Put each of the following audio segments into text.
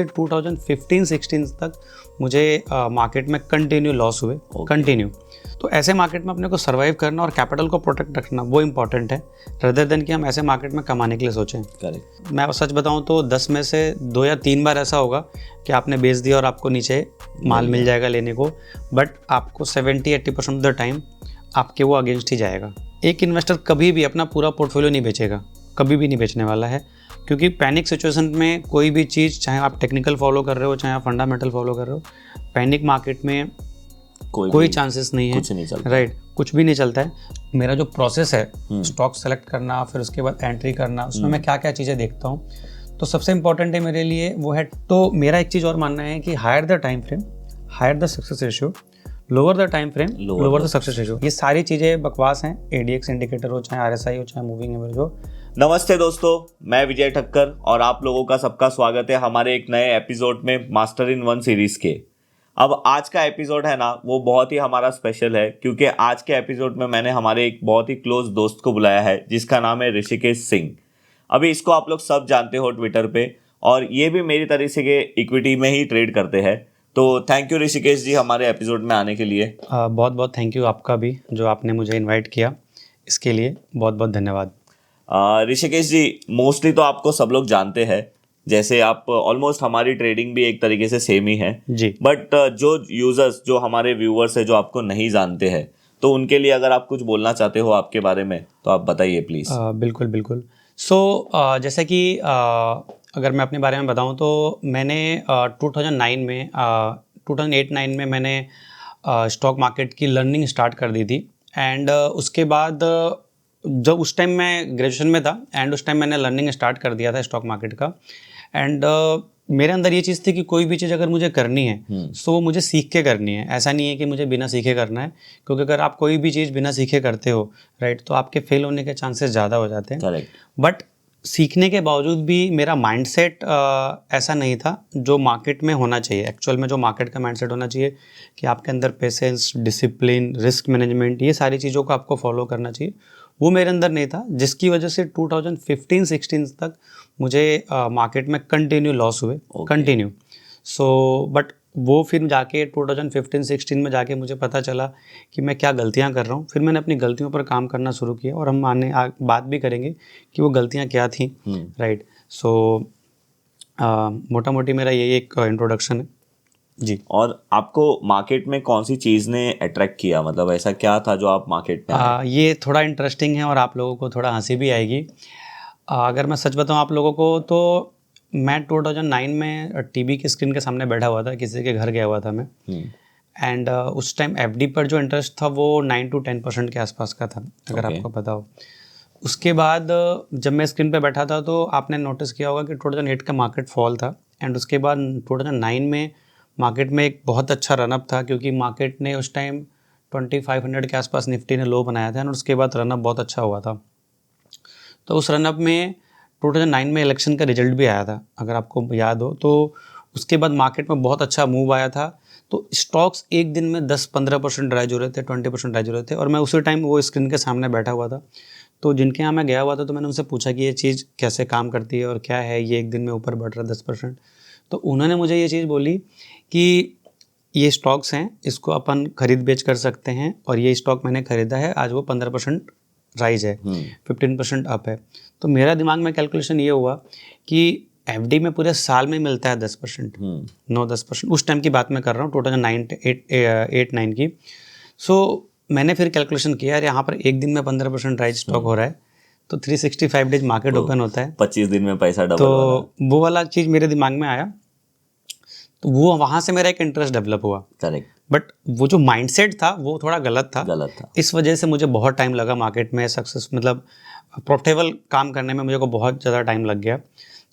2015-16 तक मुझे मार्केट में कंटिन्यू लॉस हुए कंटिन्यू। तो ऐसे मार्केट में अपने को सर्वाइव करना और कैपिटल को प्रोटेक्ट रखना वो इम्पॉर्टेंट है, रदर देन कि हम ऐसे मार्केट में कमाने के लिए सोचें। करेक्ट। मैं सच बताऊं तो 10 में से 2 या 3 बार ऐसा होगा कि आपने बेच दिया और आपको नीचे माल मिल जाएगा लेने को, बट आपको 70-80% ऑफ द टाइम आपके वो अगेंस्ट ही जाएगा। एक इन्वेस्टर कभी भी अपना पूरा पोर्टफोलियो नहीं बेचेगा, कभी भी नहीं बेचने वाला है, क्योंकि पैनिक सिचुएशन में कोई भी चीज़, चाहे आप टेक्निकल फॉलो कर रहे हो चाहे आप फंडामेंटल फॉलो कर रहे हो, पैनिक मार्केट में कोई चांसेस नहीं है, कुछ नहीं चलता, राइट, कुछ भी नहीं चलता है। मेरा जो प्रोसेस है स्टॉक सेलेक्ट करना, फिर उसके बाद एंट्री करना, उसमें मैं क्या क्या चीज़ें देखता हूँ, तो सबसे इंपॉर्टेंट है मेरे लिए वो है, तो मेरा एक चीज़ और मानना है कि higher the time frame higher the success ratio, lower the time frame lower the success ratio. ये सारी चीज़ें बकवास हैं, एडीएक्स इंडिकेटर हो चाहे आरएसआई हो चाहे मूविंग एवरेज हो। नमस्ते दोस्तों, मैं विजय ठक्कर और आप लोगों का सबका स्वागत है हमारे एक नए एपिसोड में मास्टर इन वन सीरीज के। अब आज का एपिसोड है ना, वो बहुत ही हमारा स्पेशल है, क्योंकि आज के एपिसोड में मैंने हमारे एक बहुत ही क्लोज दोस्त को बुलाया है जिसका नाम है ऋषिकेश सिंह। अभी इसको आप लोग सब जानते हो ट्विटर पे, और ये भी मेरी तरह से के इक्विटी में ही ट्रेड करते हैं। तो थैंक यू ऋषिकेश जी हमारे एपिसोड में आने के लिए। बहुत बहुत थैंक यू आपका भी, जो आपने मुझे इन्वाइट किया, इसके लिए बहुत बहुत धन्यवाद। ऋषिकेश जी, मोस्टली तो आपको सब लोग जानते हैं, जैसे आप ऑलमोस्ट हमारी ट्रेडिंग भी एक तरीके से सेम ही है जी, बट जो यूजर्स, जो हमारे व्यूअर्स है, जो आपको नहीं जानते हैं, तो उनके लिए अगर आप कुछ बोलना चाहते हो आपके बारे में तो आप बताइए प्लीज़। बिल्कुल बिल्कुल। सो जैसे कि अगर मैं अपने बारे में बताऊं तो मैंने 2009 में 2008-9 में मैंने स्टॉक मार्केट की लर्निंग स्टार्ट कर दी थी। एंड उसके बाद जब उस टाइम मैं ग्रेजुएशन में था एंड उस टाइम मैंने लर्निंग स्टार्ट कर दिया था स्टॉक मार्केट का। एंड मेरे अंदर ये चीज़ थी कि कोई भी चीज़ अगर मुझे करनी है सो वो मुझे सीख के करनी है, ऐसा नहीं है कि मुझे बिना सीखे करना है, क्योंकि अगर आप कोई भी चीज़ बिना सीखे करते हो, राइट, तो आपके फेल होने के चांसेस ज़्यादा हो जाते हैं। करेक्ट। बट सीखने के बावजूद भी मेरा माइंडसेट ऐसा नहीं था जो मार्केट में होना चाहिए। एक्चुअल में जो मार्केट का माइंडसेट होना चाहिए कि आपके अंदर पेशेंस, डिसिप्लिन, रिस्क मैनेजमेंट, ये सारी चीज़ों को आपको फॉलो करना चाहिए, वो मेरे अंदर नहीं था, जिसकी वजह से 2015-16 तक मुझे मार्केट में कंटिन्यू लॉस हुए कंटिन्यू। सो बट वो फिर जाके 2015-16 में जाके मुझे पता चला कि मैं क्या गलतियां कर रहा हूँ। फिर मैंने अपनी गलतियों पर काम करना शुरू किया और हम बात भी करेंगे कि वो गलतियां क्या थी, राइट। सो मोटा मोटी मेरा यही एक इंट्रोडक्शन है जी। और आपको मार्केट में कौन सी चीज़ ने अट्रैक्ट किया, मतलब ऐसा क्या था जो आप मार्केट में आए? ये थोड़ा इंटरेस्टिंग है और आप लोगों को थोड़ा हंसी भी आएगी। अगर मैं सच बताऊँ आप लोगों को, तो मैं 2009 में टीवी की स्क्रीन के सामने बैठा हुआ था, किसी के घर गया हुआ था मैं। एंड उस टाइम एफडी पर जो इंटरेस्ट था वो 9-10% के आसपास का था, अगर आपको पता हो। उसके बाद जब मैं स्क्रीन पे बैठा था तो आपने नोटिस किया होगा कि 2008 का मार्केट फॉल था। एंड उसके बाद 2009 में मार्केट में एक बहुत अच्छा रनअप था, क्योंकि मार्केट ने उस टाइम 2500 के आसपास निफ्टी ने लो बनाया था, और उसके बाद रनअप बहुत अच्छा हुआ था। तो उस रनअप में 2009 में इलेक्शन का रिजल्ट भी आया था, अगर आपको याद हो, तो उसके बाद मार्केट में बहुत अच्छा मूव आया था। तो स्टॉक्स एक दिन में 10-15% राइज हो रहे थे, 20% राइज हो रहे थे, और मैं उसी टाइम वो स्क्रीन के सामने बैठा हुआ था। तो जिनके यहाँ मैं गया हुआ था तो मैंने उनसे पूछा कि ये चीज़ कैसे काम करती है और क्या है, ये एक दिन में ऊपर बढ़ रहा है 10%। तो उन्होंने मुझे ये चीज़ बोली कि ये स्टॉक्स हैं, इसको अपन खरीद बेच कर सकते हैं, और ये स्टॉक मैंने खरीदा है, आज वो 15% राइज है, 15% अप है। तो मेरा दिमाग में कैलकुलेशन ये हुआ कि एफडी में पूरे साल में मिलता है 10%, 9-10%, उस टाइम की बात मैं कर रहा हूँ 2008-9 की। सो मैंने फिर कैलकुलेशन किया, यार यहाँ पर एक दिन में 15% राइज स्टॉक हो रहा है, तो 365 डेज मार्केट ओपन होता है, 25 दिन में पैसा डबल। तो वो वाला चीज़ मेरे दिमाग में आया, तो वो वहाँ से मेरा एक इंटरेस्ट डेवलप हुआ। करेक्ट। बट वो जो माइंडसेट था वो थोड़ा गलत था। इस वजह से मुझे बहुत टाइम लगा मार्केट में सक्सेस, मतलब प्रॉफिटेबल काम करने में मुझे को बहुत ज़्यादा टाइम लग गया।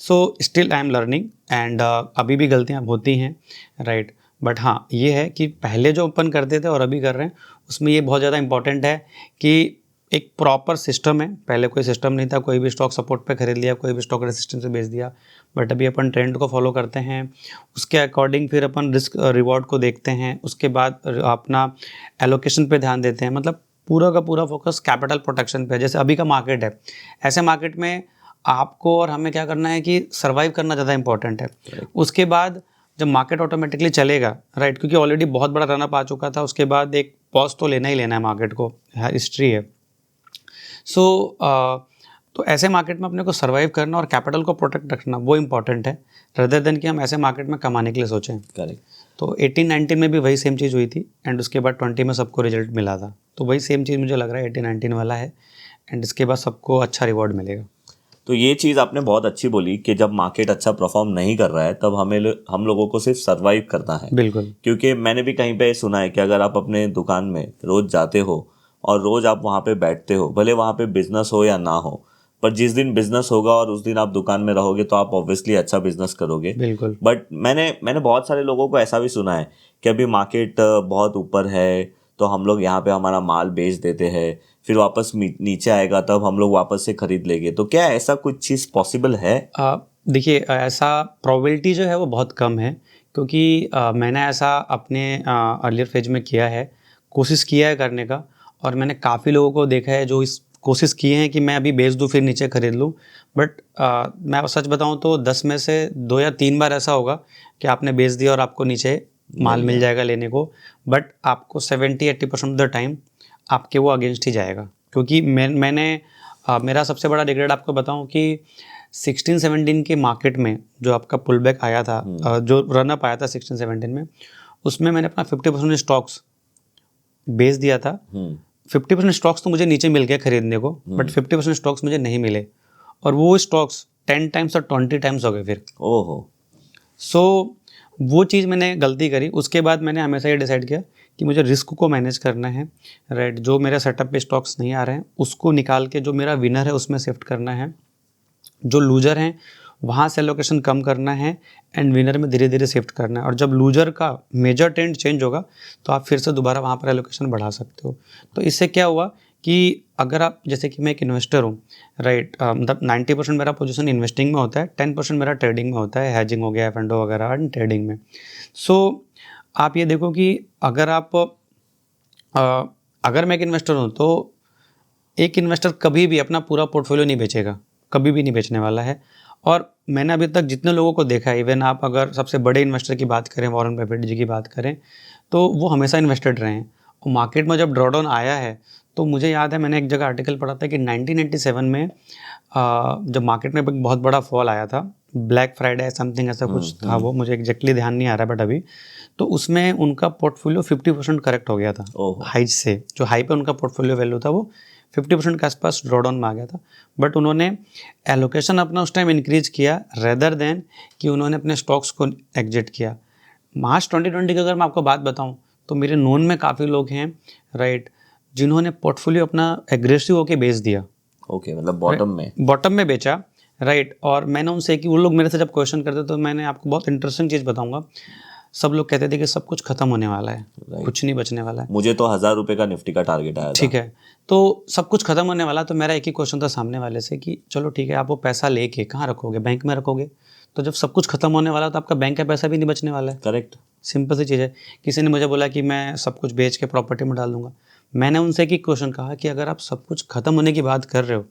So still I am learning, and अभी भी गलतियाँ होती हैं, राइट। बट हाँ, ये है कि पहले जो अपन करते थे और अभी कर रहे हैं, उसमें ये बहुत ज़्यादा इंपॉर्टेंट है कि एक प्रॉपर सिस्टम है। पहले कोई सिस्टम नहीं था, कोई भी स्टॉक सपोर्ट पे खरीद लिया, कोई भी स्टॉक रेजिस्टेंस पे बेच दिया। बट अभी अपन ट्रेंड को फॉलो करते हैं, उसके अकॉर्डिंग फिर अपन रिस्क रिवॉर्ड को देखते हैं, उसके बाद अपना एलोकेशन पे ध्यान देते हैं, मतलब पूरा का पूरा फोकस कैपिटल प्रोटेक्शन पे। जैसे अभी का मार्केट है, ऐसे मार्केट में आपको और हमें क्या करना है कि सर्वाइव करना ज़्यादा इंपॉर्टेंट है। उसके बाद जब मार्केट ऑटोमेटिकली चलेगा, राइट, क्योंकि ऑलरेडी बहुत बड़ा रनअप आ चुका था, उसके बाद एक पॉज तो लेना ही लेना है मार्केट को, हिस्ट्री है। सो तो ऐसे मार्केट में अपने को सर्वाइव करना और कैपिटल को प्रोटेक्ट रखना वो इंपॉर्टेंट है, रदर देन कि हम ऐसे मार्केट में कमाने के लिए सोचें। करेक्ट। तो 18-19 में भी वही सेम चीज़ हुई थी एंड उसके बाद 20 में सबको रिजल्ट मिला था। तो वही सेम चीज़ मुझे लग रहा है 18-19 वाला है एंड इसके बाद सबको अच्छा रिवॉर्ड मिलेगा। तो ये चीज़ आपने बहुत अच्छी बोली कि जब मार्केट अच्छा परफॉर्म नहीं कर रहा है तब हम लोगों को सिर्फ सर्वाइव करना है। बिल्कुल। क्योंकि मैंने भी कहीं पे सुना है कि अगर आप अपने दुकान में रोज जाते हो और रोज आप वहाँ पे बैठते हो, भले वहाँ पे बिजनेस हो या ना हो, पर जिस दिन बिजनेस होगा और उस दिन आप दुकान में रहोगे तो आप ऑब्वियसली अच्छा बिजनेस करोगे। बिल्कुल। बट मैंने बहुत सारे लोगों को ऐसा भी सुना है कि अभी मार्केट बहुत ऊपर है तो हम लोग यहाँ पे हमारा माल बेच देते हैं, फिर वापस नीचे आएगा तब हम लोग वापस से खरीद लेंगे। तो क्या ऐसा कुछ चीज़ पॉसिबल है? देखिए, ऐसा प्रोबेबिलिटी जो है वो बहुत कम है, क्योंकि मैंने ऐसा अपने अर्लियर फेज में किया है, कोशिश किया है करने का, और मैंने काफ़ी लोगों को देखा है जो इस कोशिश किए हैं कि मैं अभी बेच दूँ फिर नीचे खरीद लूँ। बट मैं सच बताऊँ तो 10 में से 2 या 3 बार ऐसा होगा कि आपने बेच दिया और आपको नीचे माल मिल जाएगा लेने को, बट आपको 70-80% ऑफ द टाइम आपके वो अगेंस्ट ही जाएगा। क्योंकि मेरा सबसे बड़ा रिग्रेट आपको बताऊं कि 16-17 के मार्केट में जो आपका पुल बैक आया था, जो रनअप आया था 16-17 में, उसमें मैंने अपना 50% स्टॉक्स बेच दिया था। 50% स्टॉक्स तो मुझे नीचे मिल गए खरीदने को, बट 50% स्टॉक्स मुझे नहीं मिले, और वो स्टॉक्स 10 टाइम्स और 20 टाइम्स हो गए फिर। ओहो। सो वो चीज़ मैंने गलती करी। उसके बाद मैंने हमेशा ये डिसाइड किया कि मुझे रिस्क को मैनेज करना है, राइट। जो मेरे सेटअप पे स्टॉक्स नहीं आ रहे हैं उसको निकाल के जो मेरा विनर है उसमें शिफ्ट करना है, जो लूजर हैं वहाँ से एलोकेशन कम करना है एंड विनर में धीरे धीरे शिफ्ट करना है। और जब लूजर का मेजर ट्रेंड चेंज होगा तो आप फिर से दोबारा वहाँ पर एलोकेशन बढ़ा सकते हो। तो इससे क्या हुआ कि अगर आप, जैसे कि मैं एक इन्वेस्टर हूँ, राइट, मतलब 90% मेरा पोजीशन इन्वेस्टिंग में होता है, 10% मेरा ट्रेडिंग में होता है, हैजिंग हो गया, एफ&ओ वगैरह, एंड ट्रेडिंग में। सो आप ये देखो कि अगर मैं एक इन्वेस्टर हूँ तो एक इन्वेस्टर कभी भी अपना पूरा पोर्टफोलियो नहीं बेचेगा, कभी भी नहीं बेचने वाला है। और मैंने अभी तक जितने लोगों को देखा है, इवन आप अगर सबसे बड़े इन्वेस्टर की बात करें, वॉरेन बफेट जी की बात करें, तो वो हमेशा इन्वेस्टेड रहे हैं। और मार्केट में जब ड्रॉडाउन आया है तो मुझे याद है मैंने एक जगह आर्टिकल पढ़ा था कि 1997 में जब मार्केट में एक बहुत बड़ा फॉल आया था, ब्लैक फ्राइडे समथिंग ऐसा कुछ था, वो मुझे एग्जैक्टली ध्यान नहीं आ रहा बट अभी, तो उसमें उनका पोर्टफोलियो 50% करेक्ट हो गया था हाई से। जो हाई पे उनका पोर्टफोलियो वैल्यू था वो 50% के आसपास ड्रॉडाउन में आ गया था। बट उन्होंने एलोकेशन अपना उस टाइम इंक्रीज किया रेदर देन कि उन्होंने अपने स्टॉक्स को एग्जिट किया। मार्च 2020 की अगर मैं आपको बात बताऊं तो मेरे नोन में काफ़ी लोग हैं, राइट, जिन्होंने पोर्टफोलियो अपना एग्रेसिव होके बेच दिया। ओके, मतलब बॉटम में बेचा, राइट। और मैंने उनसे कि वो लोग मेरे से जब क्वेश्चन करते तो मैंने आपको बहुत इंटरेस्टिंग चीज़ बताऊंगा, सब लोग कहते थे कि सब कुछ खत्म होने वाला है, कुछ नहीं बचने वाला है। मुझे तो 1000 रुपये का निफ्टी का टारगेट आया था। ठीक है, तो सब कुछ खत्म होने वाला, तो मेरा एक ही क्वेश्चन था सामने वाले से कि चलो ठीक है, आप वो पैसा लेके कहाँ रखोगे, बैंक में रखोगे, तो जब सब कुछ खत्म होने वाला तो आपका बैंक का पैसा भी नहीं बचने वाला है। करेक्ट, सिंपल सी चीज़ है। किसी ने मुझे बोला कि मैं सब कुछ बेच के प्रॉपर्टी में डाल दूंगा। मैंने उनसे एक ही क्वेश्चन कहा कि अगर आप सब कुछ खत्म होने की बात कर रहे हो,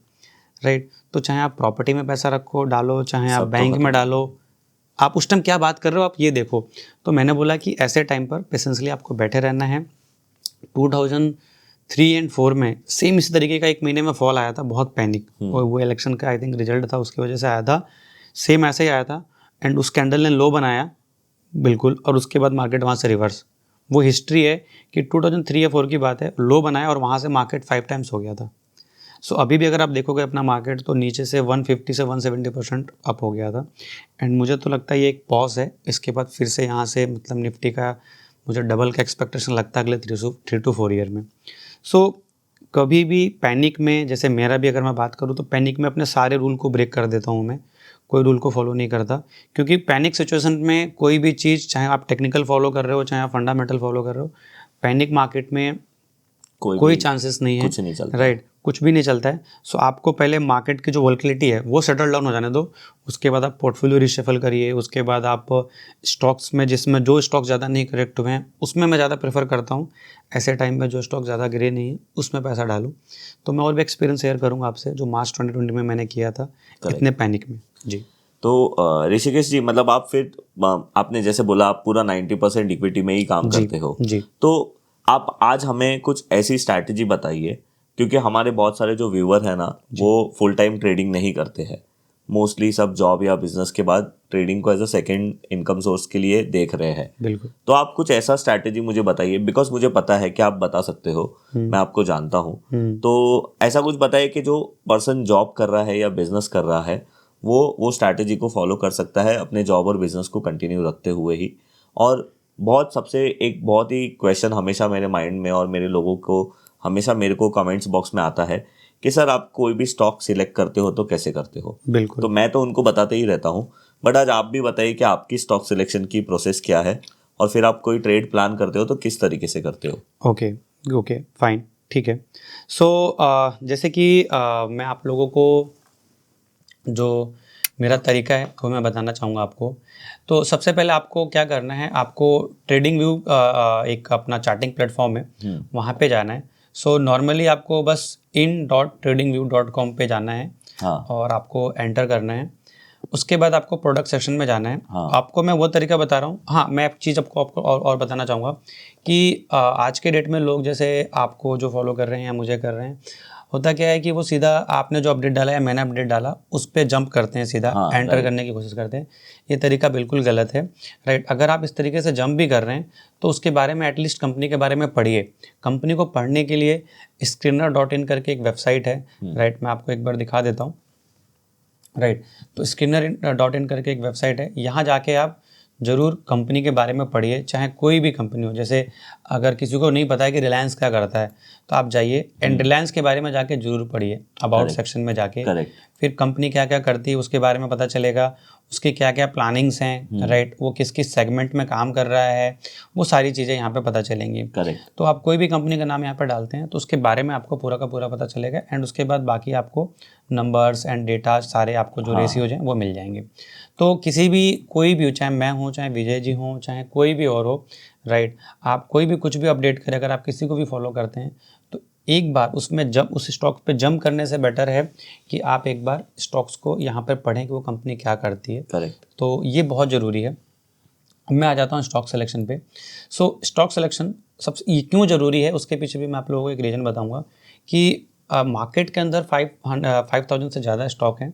राइट, तो चाहे आप प्रॉपर्टी में पैसा रखो डालो, चाहे आप बैंक में डालो, आप उस टाइम क्या बात कर रहे हो आप ये देखो। तो मैंने बोला कि ऐसे टाइम पर पेशेंसली आपको बैठे रहना है। 2003 एंड 4 में सेम इसी तरीके का एक महीने में फॉल आया था, बहुत पैनिक, वो इलेक्शन का आई थिंक रिजल्ट था उसकी वजह से आया था, सेम ऐसे ही आया था एंड उस कैंडल ने लो बनाया बिल्कुल, और उसके बाद मार्केट वहाँ से रिवर्स। वो हिस्ट्री है कि 2003 या 4 की बात है, लो बनाया और वहाँ से मार्केट 5 टाइम्स हो गया था। सो अभी भी अगर आप देखोगे अपना मार्केट तो नीचे से 150 से 170% अप हो गया था एंड मुझे तो लगता है ये एक पॉज है। इसके बाद फिर से यहाँ से मतलब निफ्टी का मुझे डबल का एक्सपेक्टेशन लगता है अगले 3 to 4 ईयर में। सो कभी भी पैनिक में, जैसे मेरा भी अगर मैं बात करूँ तो पैनिक में अपने सारे रूल को ब्रेक कर देता हूँ, मैं कोई रूल को फॉलो नहीं करता, क्योंकि पैनिक सिचुएशन में कोई भी चीज़, चाहे आप टेक्निकल फॉलो कर रहे हो चाहे आप फंडामेंटल फॉलो कर रहे हो, पैनिक मार्केट में कोई चांसेस नहीं है, कुछ नहीं चलता, राइट। कुछ भी नहीं चलता है। सो आपको पहले मार्केट की जो वोलेटिलिटी है वो सेटल डाउन हो जाने दो, उसके बाद आप पोर्टफोलियो रिशफल करिए, उसके बाद आप स्टॉक्स में जिसमें जो स्टॉक ज़्यादा नहीं करेक्ट हुए हैं उसमें मैं ज़्यादा प्रेफर करता हूँ। ऐसे टाइम में जो स्टॉक ज़्यादा गिरे नहीं है उसमें पैसा डालूँ। तो मैं और भी एक्सपीरियंस शेयर करूँगा आपसे जो मार्च 2020 में मैंने किया था इतने पैनिक में। जी। तो ऋषिकेश जी, मतलब आप फिर आपने जैसे बोला आप पूरा 90% इक्विटी में ही काम करते हो, जी। तो आप आज हमें कुछ ऐसी स्ट्रैटेजी बताइए, क्योंकि हमारे बहुत सारे जो व्यूअर है ना वो फुल टाइम ट्रेडिंग नहीं करते हैं, मोस्टली सब जॉब या बिजनेस के बाद ट्रेडिंग को as a second income source के लिए देख रहे हैं। बिल्कुल। तो आप कुछ ऐसा स्ट्रैटेजी मुझे बताइए, बिकॉज मुझे पता है कि आप बता सकते हो, मैं आपको जानता हूँ। तो ऐसा कुछ बताइए कि जो पर्सन जॉब कर रहा है या बिजनेस कर रहा है वो स्ट्रैटेजी को फॉलो कर सकता है अपने जॉब और बिजनेस को कंटिन्यू रखते हुए ही। और एक बहुत ही क्वेश्चन हमेशा मेरे माइंड में और मेरे लोगों को हमेशा मेरे को कमेंट्स बॉक्स में आता है कि सर आप कोई भी स्टॉक सिलेक्ट करते हो तो कैसे करते हो। बिल्कुल। तो मैं तो उनको बताते ही रहता हूँ, बट आज आप भी बताइए कि आपकी स्टॉक सिलेक्शन की प्रोसेस क्या है, और फिर आप कोई ट्रेड प्लान करते हो तो किस तरीके से करते हो। ओके फाइन, ठीक है। सो जैसे कि मैं आप लोगों को जो मेरा तरीका है वो मैं बताना चाहूँगा आपको। तो सबसे पहले आपको क्या करना है, आपको ट्रेडिंग व्यू एक अपना चार्टिंग प्लेटफॉर्म है वहाँ पे जाना है। सो नॉर्मली आपको बस in.tradingview.com पे जाना है। हाँ। और आपको एंटर करना है। उसके बाद आपको प्रोडक्ट सेक्शन में जाना है। हाँ। आपको मैं वो तरीका बता रहा हूँ। हाँ, मैं एक चीज़ आपको और बताना चाहूँगा कि आज के डेट में लोग जैसे आपको जो फॉलो कर रहे हैं या मुझे कर रहे हैं, होता क्या है कि वो सीधा आपने जो अपडेट डाला या मैंने अपडेट डाला उस पर जंप करते हैं, सीधा हाँ, एंटर करने की कोशिश करते हैं। ये तरीका बिल्कुल गलत है, राइट। अगर आप इस तरीके से जंप भी कर रहे हैं तो उसके बारे में एटलीस्ट कंपनी के बारे में पढ़िए। कंपनी को पढ़ने के लिए screener.in करके एक वेबसाइट है, राइट। मैं आपको एक बार दिखा देता हूँ, राइट। तो screener.in करके एक वेबसाइट है, यहाँ जाके आप ज़रूर कंपनी के बारे में पढ़िए, चाहे कोई भी कंपनी हो। जैसे अगर किसी को नहीं पता है कि रिलायंस क्या करता है तो आप जाइए एंड रिलायंस के बारे में जाके ज़रूर पढ़िए, अबाउट सेक्शन में जाके। फिर कंपनी क्या क्या करती है उसके बारे में पता चलेगा, उसकी क्या क्या प्लानिंग्स हैं, राइट। वो किस किस सेगमेंट में काम कर रहा है, वो सारी चीज़ें यहाँ पे पता चलेंगी। तो आप कोई भी कंपनी का नाम यहाँ पे डालते हैं तो उसके बारे में आपको पूरा का पूरा पता चलेगा, एंड उसके बाद बाकी आपको नंबर्स एंड डेटा सारे आपको जो रेशियोज हैं वो मिल जाएंगे। तो किसी भी कोई भी हो, चाहे मैं हूँ, चाहे विजय जी हों, चाहे कोई भी और हो, राइट। आप कोई भी कुछ भी अपडेट करें, अगर आप किसी को भी फॉलो करते हैं तो एक बार उसमें उस स्टॉक पे जंप करने से बेटर है कि आप एक बार स्टॉक्स को यहाँ पर पढ़ें कि वो कंपनी क्या करती है। करेक्ट। तो ये बहुत ज़रूरी है। मैं आ जाता हूँ स्टॉक सिलेक्शन पे। सो स्टॉक सिलेक्शन सबसे क्यों ज़रूरी है उसके पीछे भी मैं आप लोगों को एक रीज़न बताऊँगा कि मार्केट के अंदर 5000 से ज़्यादा स्टॉक हैं,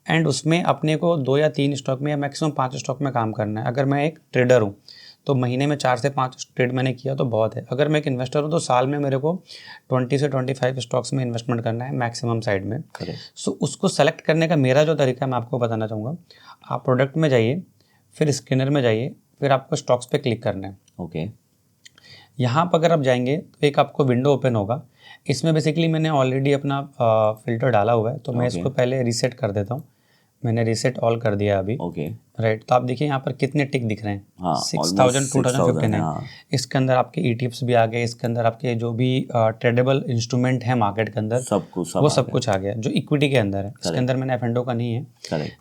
एंड उसमें अपने को 2 या 3 स्टॉक में या मैक्सिमम 5 स्टॉक में काम करना है। अगर मैं एक ट्रेडर हूँ तो महीने में 4 से 5 ट्रेड मैंने किया तो बहुत है। अगर मैं एक इन्वेस्टर हूँ तो साल में मेरे को 20 से 25 स्टॉक्स में इन्वेस्टमेंट करना है मैक्सिमम साइड में। सो उसको सेलेक्ट करने का मेरा जो तरीका है मैं आपको बताना चाहूँगा। आप प्रोडक्ट में जाइए, फिर स्कैनर में जाइए, फिर आपको स्टॉक्स पे क्लिक करना है। ओके। यहाँ पर अगर आप जाएंगे तो एक आपको विंडो ओपन होगा। इसमें बेसिकली मैंने ऑलरेडी अपना फिल्टर डाला हुआ है, तो मैं इसको पहले रीसेट कर देता हूँ। मैंने रीसेट ऑल कर दिया अभी, राइट। तो आप देखिए यहाँ पर कितने टिक दिख रहे हैं, 6000, 2059। इसके अंदर आपके ETFs भी आ गए, इसके अंदर आपके जो भी ट्रेडेबल इंस्ट्रूमेंट है मार्केट के अंदर वो सब कुछ आ गया जो इक्विटी के अंदर है। इसके अंदर मैंने F&O का नहीं है,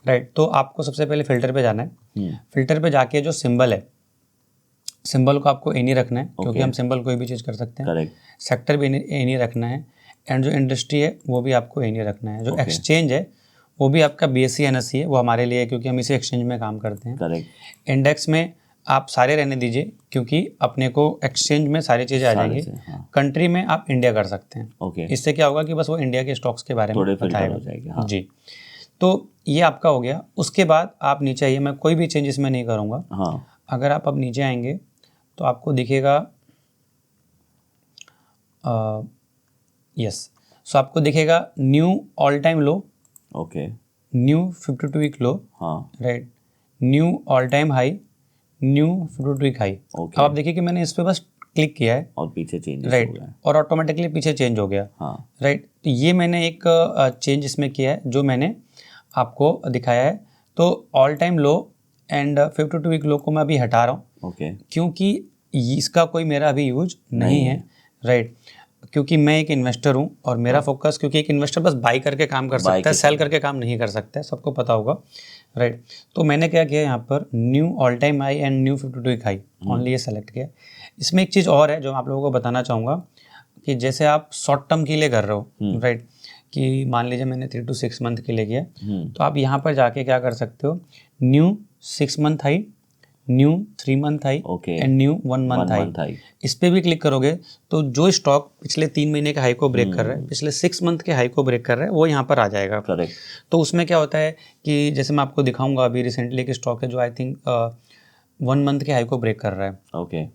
राइट। तो आपको सबसे पहले फिल्टर पे जाना है। फिल्टर पे जाके जो सिंबल है, सिंबल को आपको एनी रखना है, क्योंकि हम सिंबल कोई भी चीज़ कर सकते हैं। सेक्टर भी एनी रखना है, एंड जो इंडस्ट्री है वो भी आपको एनी रखना है। जो एक्सचेंज है वो भी आपका BSE NSE है, वो हमारे लिए, क्योंकि हम इसी एक्सचेंज में काम करते हैं। इंडेक्स में आप सारे रहने दीजिए, क्योंकि अपने को एक्सचेंज में सारी चीज़ें आ जाएंगी। कंट्री में आप इंडिया कर सकते हैं। इससे क्या होगा कि बस वो इंडिया के स्टॉक्स के बारे में बताएगा। जी, तो ये आपका हो गया। उसके बाद आप नीचे आइए, मैं कोई भी चेंज इसमें नहीं करूँगा। अगर आप अब नीचे आएंगे तो आपको दिखेगा यस, सो आपको दिखेगा new all time low, new 52 week low, right, new all time high, new 52 week high. अब आप देखिए कि मैंने इस पर बस क्लिक किया है और पीछे चेंज, राइट, और ऑटोमेटिकली पीछे चेंज हो गया, राइट। तो ये मैंने एक चेंज इसमें किया है जो मैंने आपको दिखाया है। तो all time low and 52 week low को मैं अभी हटा रहा हूँ, क्योंकि इसका कोई मेरा अभी यूज नहीं है, राइट। क्योंकि मैं एक इन्वेस्टर हूँ और मेरा फोकस, क्योंकि एक इन्वेस्टर बस बाई करके काम कर सकता है, सेल करके काम नहीं कर सकता है, सबको पता होगा, राइट। तो मैंने क्या किया यहाँ पर, new all time high and new 52 week high, only ये सेलेक्ट किया। इसमें एक चीज़ और है जो आप लोगों को बताना चाहूँगा कि जैसे आप शॉर्ट टर्म के लिए कर रहे हो, राइट, कि मान लीजिए मैंने 3 to 6 मंथ के लिए किया, तो आप यहाँ पर जाके क्या कर सकते हो, new 6 month high, new 3 month high and new 1 month high, इस पर भी क्लिक करोगे तो जो स्टॉक पिछले 3 महीने के हाई को ब्रेक कर रहा है, पिछले 6 मंथ के हाई को ब्रेक कर रहा है, वो यहाँ पर आ जाएगा। करेक्ट। तो उसमें क्या होता है कि जैसे मैं आपको दिखाऊंगा, अभी रिसेंटली एक स्टॉक है जो आई थिंक 1 मंथ के हाई को ब्रेक कर रहा है, ओके,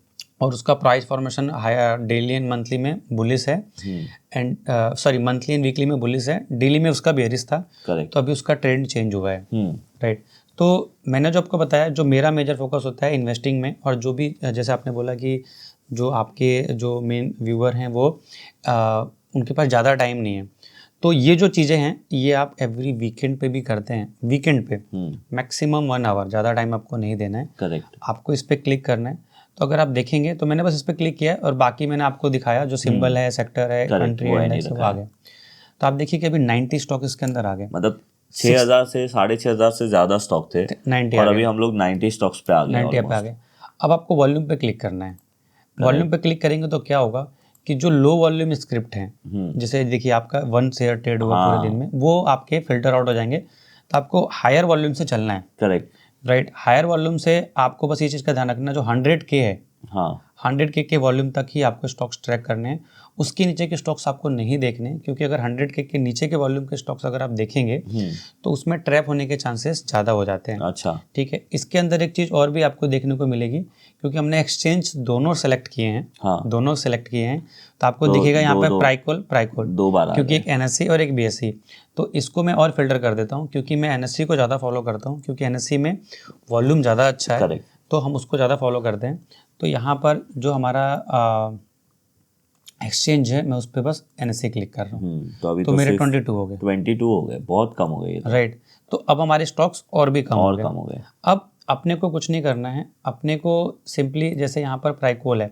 और उसका price formation daily and monthly में बुलिश है, and sorry monthly and weekly में बुलिश है, डेली में उसका बेयरिश था, करेक्ट। तो अभी उसका ट्रेंड चेंज हुआ है, राइट। तो मैंने जो आपको बताया, जो मेरा मेजर फोकस होता है इन्वेस्टिंग में, और जो भी जैसे आपने बोला कि जो आपके जो मेन व्यूअर हैं वो उनके पास ज़्यादा टाइम नहीं है, तो ये जो चीज़ें हैं ये आप एवरी वीकेंड पे भी करते हैं, वीकेंड पे मैक्सिमम 1 आवर, ज़्यादा टाइम आपको नहीं देना है, करेक्ट। आपको इस पर क्लिक करना है। तो अगर आप देखेंगे तो मैंने बस इस पर क्लिक किया है और बाकी मैंने आपको दिखाया जो सिंबल है, सेक्टर है, कंट्री है, इंडेक्स वो आ गया। तो आप देखिए कि अभी 90 स्टॉक इसके अंदर आ गए, मतलब 6,000 से 6,500 से ज़्यादा स्टॉक थे, 90 और अभी हम लोग 90 स्टॉक्स पे आ गए, 90 पे आ गए। अब आपको वॉल्यूम पे क्लिक करना है। वॉल्यूम पे क्लिक करेंगे तो क्या होगा कि जो लो वॉल्यूम स्क्रिप्ट हैं, जैसे देखिए आपका 1 शेयर ट्रेड हुआ पूरे दिन में, वो आपके फिल्टर आउट हो जाएंगे। तो आपको हायर वॉल्यूम से चलना है, करेक्ट, राइट। हायर वॉल्यूम से आपको बस ये चीज़ का ध्यान रखना, जो 100K है, हाँ, 100K के वॉल्यूम तक ही आपको स्टॉक्स ट्रैक करने हैं, उसके नीचे के स्टॉक्स आपको नहीं देखने, क्योंकि अगर 100K के नीचे के वॉल्यूम के स्टॉक्स अगर आप देखेंगे तो उसमें ट्रैप होने के चांसेस ज़्यादा हो जाते हैं। अच्छा, ठीक है। इसके अंदर एक चीज़ और भी आपको देखने को मिलेगी, क्योंकि हमने एक्सचेंज दोनों सेलेक्ट किए हैं, हाँ, दोनों सेलेक्ट किए हैं, तो आपको दिखेगा यहाँ पे प्राइकॉल 2 बार, क्योंकि एक NSE और एक BSE। तो इसको मैं और फिल्टर कर देता हूँ, क्योंकि मैं NSE को ज़्यादा फॉलो करता हूँ, क्योंकि NSE में वॉल्यूम ज़्यादा अच्छा है, करेक्ट, तो हम उसको ज़्यादा फॉलो करते हैं। तो यहाँ पर जो हमारा एक्सचेंज है, मैं उस पर बस NSE क्लिक कर रहा हूँ, तो अभी तो मेरे 22 हो गए, 22 हो गए, बहुत कम हो गए, राइट। तो अब हमारे स्टॉक्स और भी कम हो गए। अब अपने को कुछ नहीं करना है, अपने को सिंपली जैसे यहाँ पर प्राइकॉल है,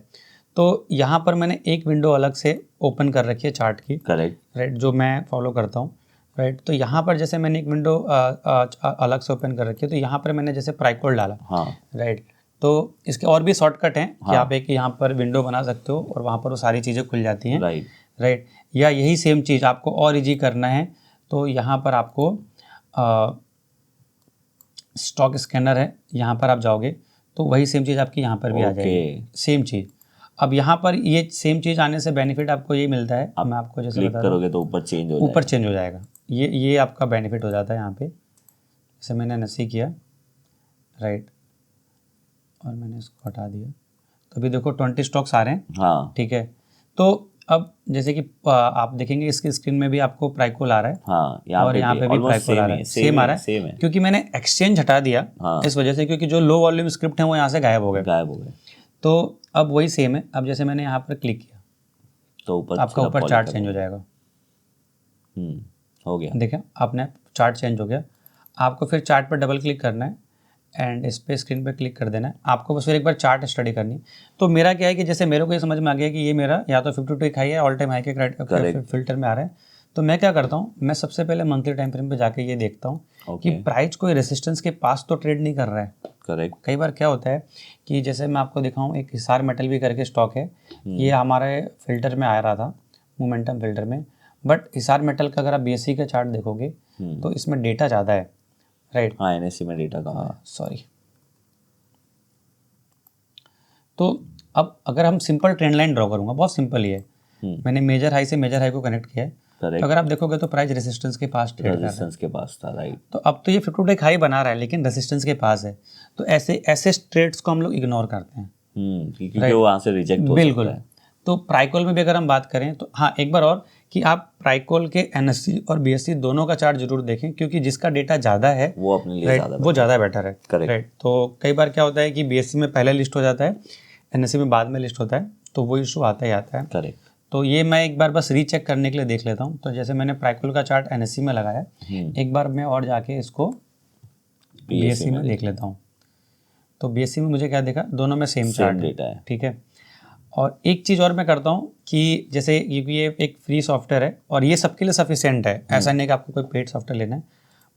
तो यहाँ पर मैंने एक विंडो अलग से ओपन कर रखी है चार्ट की, करेक्ट, राइट, जो मैं फॉलो करता हूँ, राइट। तो यहाँ पर जैसे मैंने एक विंडो अलग से ओपन कर रखी है, तो यहाँ पर मैंने जैसे प्राइकॉल डाला, हाँ, राइट। तो इसके और भी शॉर्टकट हैं कि आप एक यहाँ पर विंडो बना सकते हो और वहाँ पर वो सारी चीज़ें खुल जाती हैं, राइट, राइट। या यही सेम चीज़ आपको और इजी करना है, तो यहाँ पर आपको स्टॉक स्कैनर है, यहाँ पर आप जाओगे तो वही सेम चीज़ आपकी यहाँ पर भी आ जाएगी, सेम चीज़। अब यहाँ पर ये सेम चीज़ आने से बेनिफिट आपको ये मिलता है, मैं आपको जैसे क्लिक करोगे तो ऊपर चेंज हो जाएगा, ये आपका बेनिफिट हो जाता है यहाँ पे। जैसे मैंने NSE किया, राइट, और मैंने इसको हटा दिया, तो अभी देखो 20 स्टॉक्स आ रहे हैं, हाँ, ठीक है। तो अब जैसे कि आप देखेंगे इसकी स्क्रीन में भी आपको प्राइकॉल आ रहा है, हाँ, और यहाँ पे भी प्राइकॉल आ रहा है, सेम आ रहा है, क्योंकि मैंने एक्सचेंज हटा दिया, इस वजह से, क्योंकि जो लो वॉल्यूम स्क्रिप्ट है वो यहाँ से गायब हो गए। तो अब वही सेम है। अब जैसे मैंने यहाँ पर क्लिक किया तो आपका ऊपर चार्ट चेंज हो जाएगा, हो गया, देखा आपने, चार्ट चेंज हो गया। आपको फिर चार्ट पर डबल क्लिक करना है एंड इस पर स्क्रीन पर क्लिक कर देना है, आपको बस फिर एक बार चार्ट स्टडी करनी है। तो मेरा क्या है कि जैसे मेरे को ये समझ में आ गया कि ये मेरा या तो 52 हाई है, ऑल टाइम हाई के फिल्टर में आ रहा है, तो मैं क्या करता हूँ, मैं सबसे पहले मंथली टाइम फ्रेम पे जाके ये देखता हूँ कि प्राइस कोई रेसिस्टेंस के पास तो ट्रेड नहीं कर रहा है। करेक्ट। कई बार क्या होता है कि जैसे मैं आपको दिखाऊँ, एक हिसार मेटल भी करके स्टॉक है, ये हमारे फिल्टर में आ रहा था, मोमेंटम फिल्टर में, बट हिसार मेटल का अगर आप BSE का चार्ट देखोगे तो इसमें डेटा ज़्यादा है, राइट। हाँ, NSE में डेटा कम है, सॉरी। तो अब अगर हम सिंपल ट्रेंड लाइन ड्रॉ करूँगा, बहुत सिंपल ही है, मैंने मेजर हाई से मेजर हाई को कनेक्ट किया है, तो अगर आप देखोगे तो प्राइस रेजिस्टेंस के पास ट्रेड कर रहा है, रेजिस्टेंस के पास था, राइट। तो अब तो ये 52 हाई बना रहा है लेकिन रेजिस्टेंस के पास है, तो ऐसे ट्रेड्स को हम लोग इग्नोर करते हैं, क्योंकि वो वहाँ से रिजेक्ट हो बिल्कुल। तो प्राइकॉल में भी अगर हम बात करें तो हाँ, एक बार और कि आप प्राइकॉल के NSE और BSE दोनों का चार्ट जरूर देखें, क्योंकि जिसका डेटा ज़्यादा है वो अपने लिए ज़्यादा बेटर है, करेक्ट। तो कई बार क्या होता है कि BSE में पहले लिस्ट हो जाता है, NSE में बाद में लिस्ट होता है, तो वो इशू आता ही आता है, करेक्ट। तो ये मैं एक बार बस रीचेक करने के लिए देख लेता हूँ। तो जैसे मैंने प्राइकॉल का चार्ट NSE में लगाया, एक बार मैं और जाके इसको BSE में देख लेता हूँ। तो BSE में मुझे क्या देखा, दोनों में सेम चार्ट डेटा है, ठीक है। और एक चीज़ और मैं करता हूँ कि जैसे ये एक फ्री सॉफ्टवेयर है और ये सबके लिए सफिशिएंट है, ऐसा नहीं कि आपको कोई पेड सॉफ्टवेयर लेना है।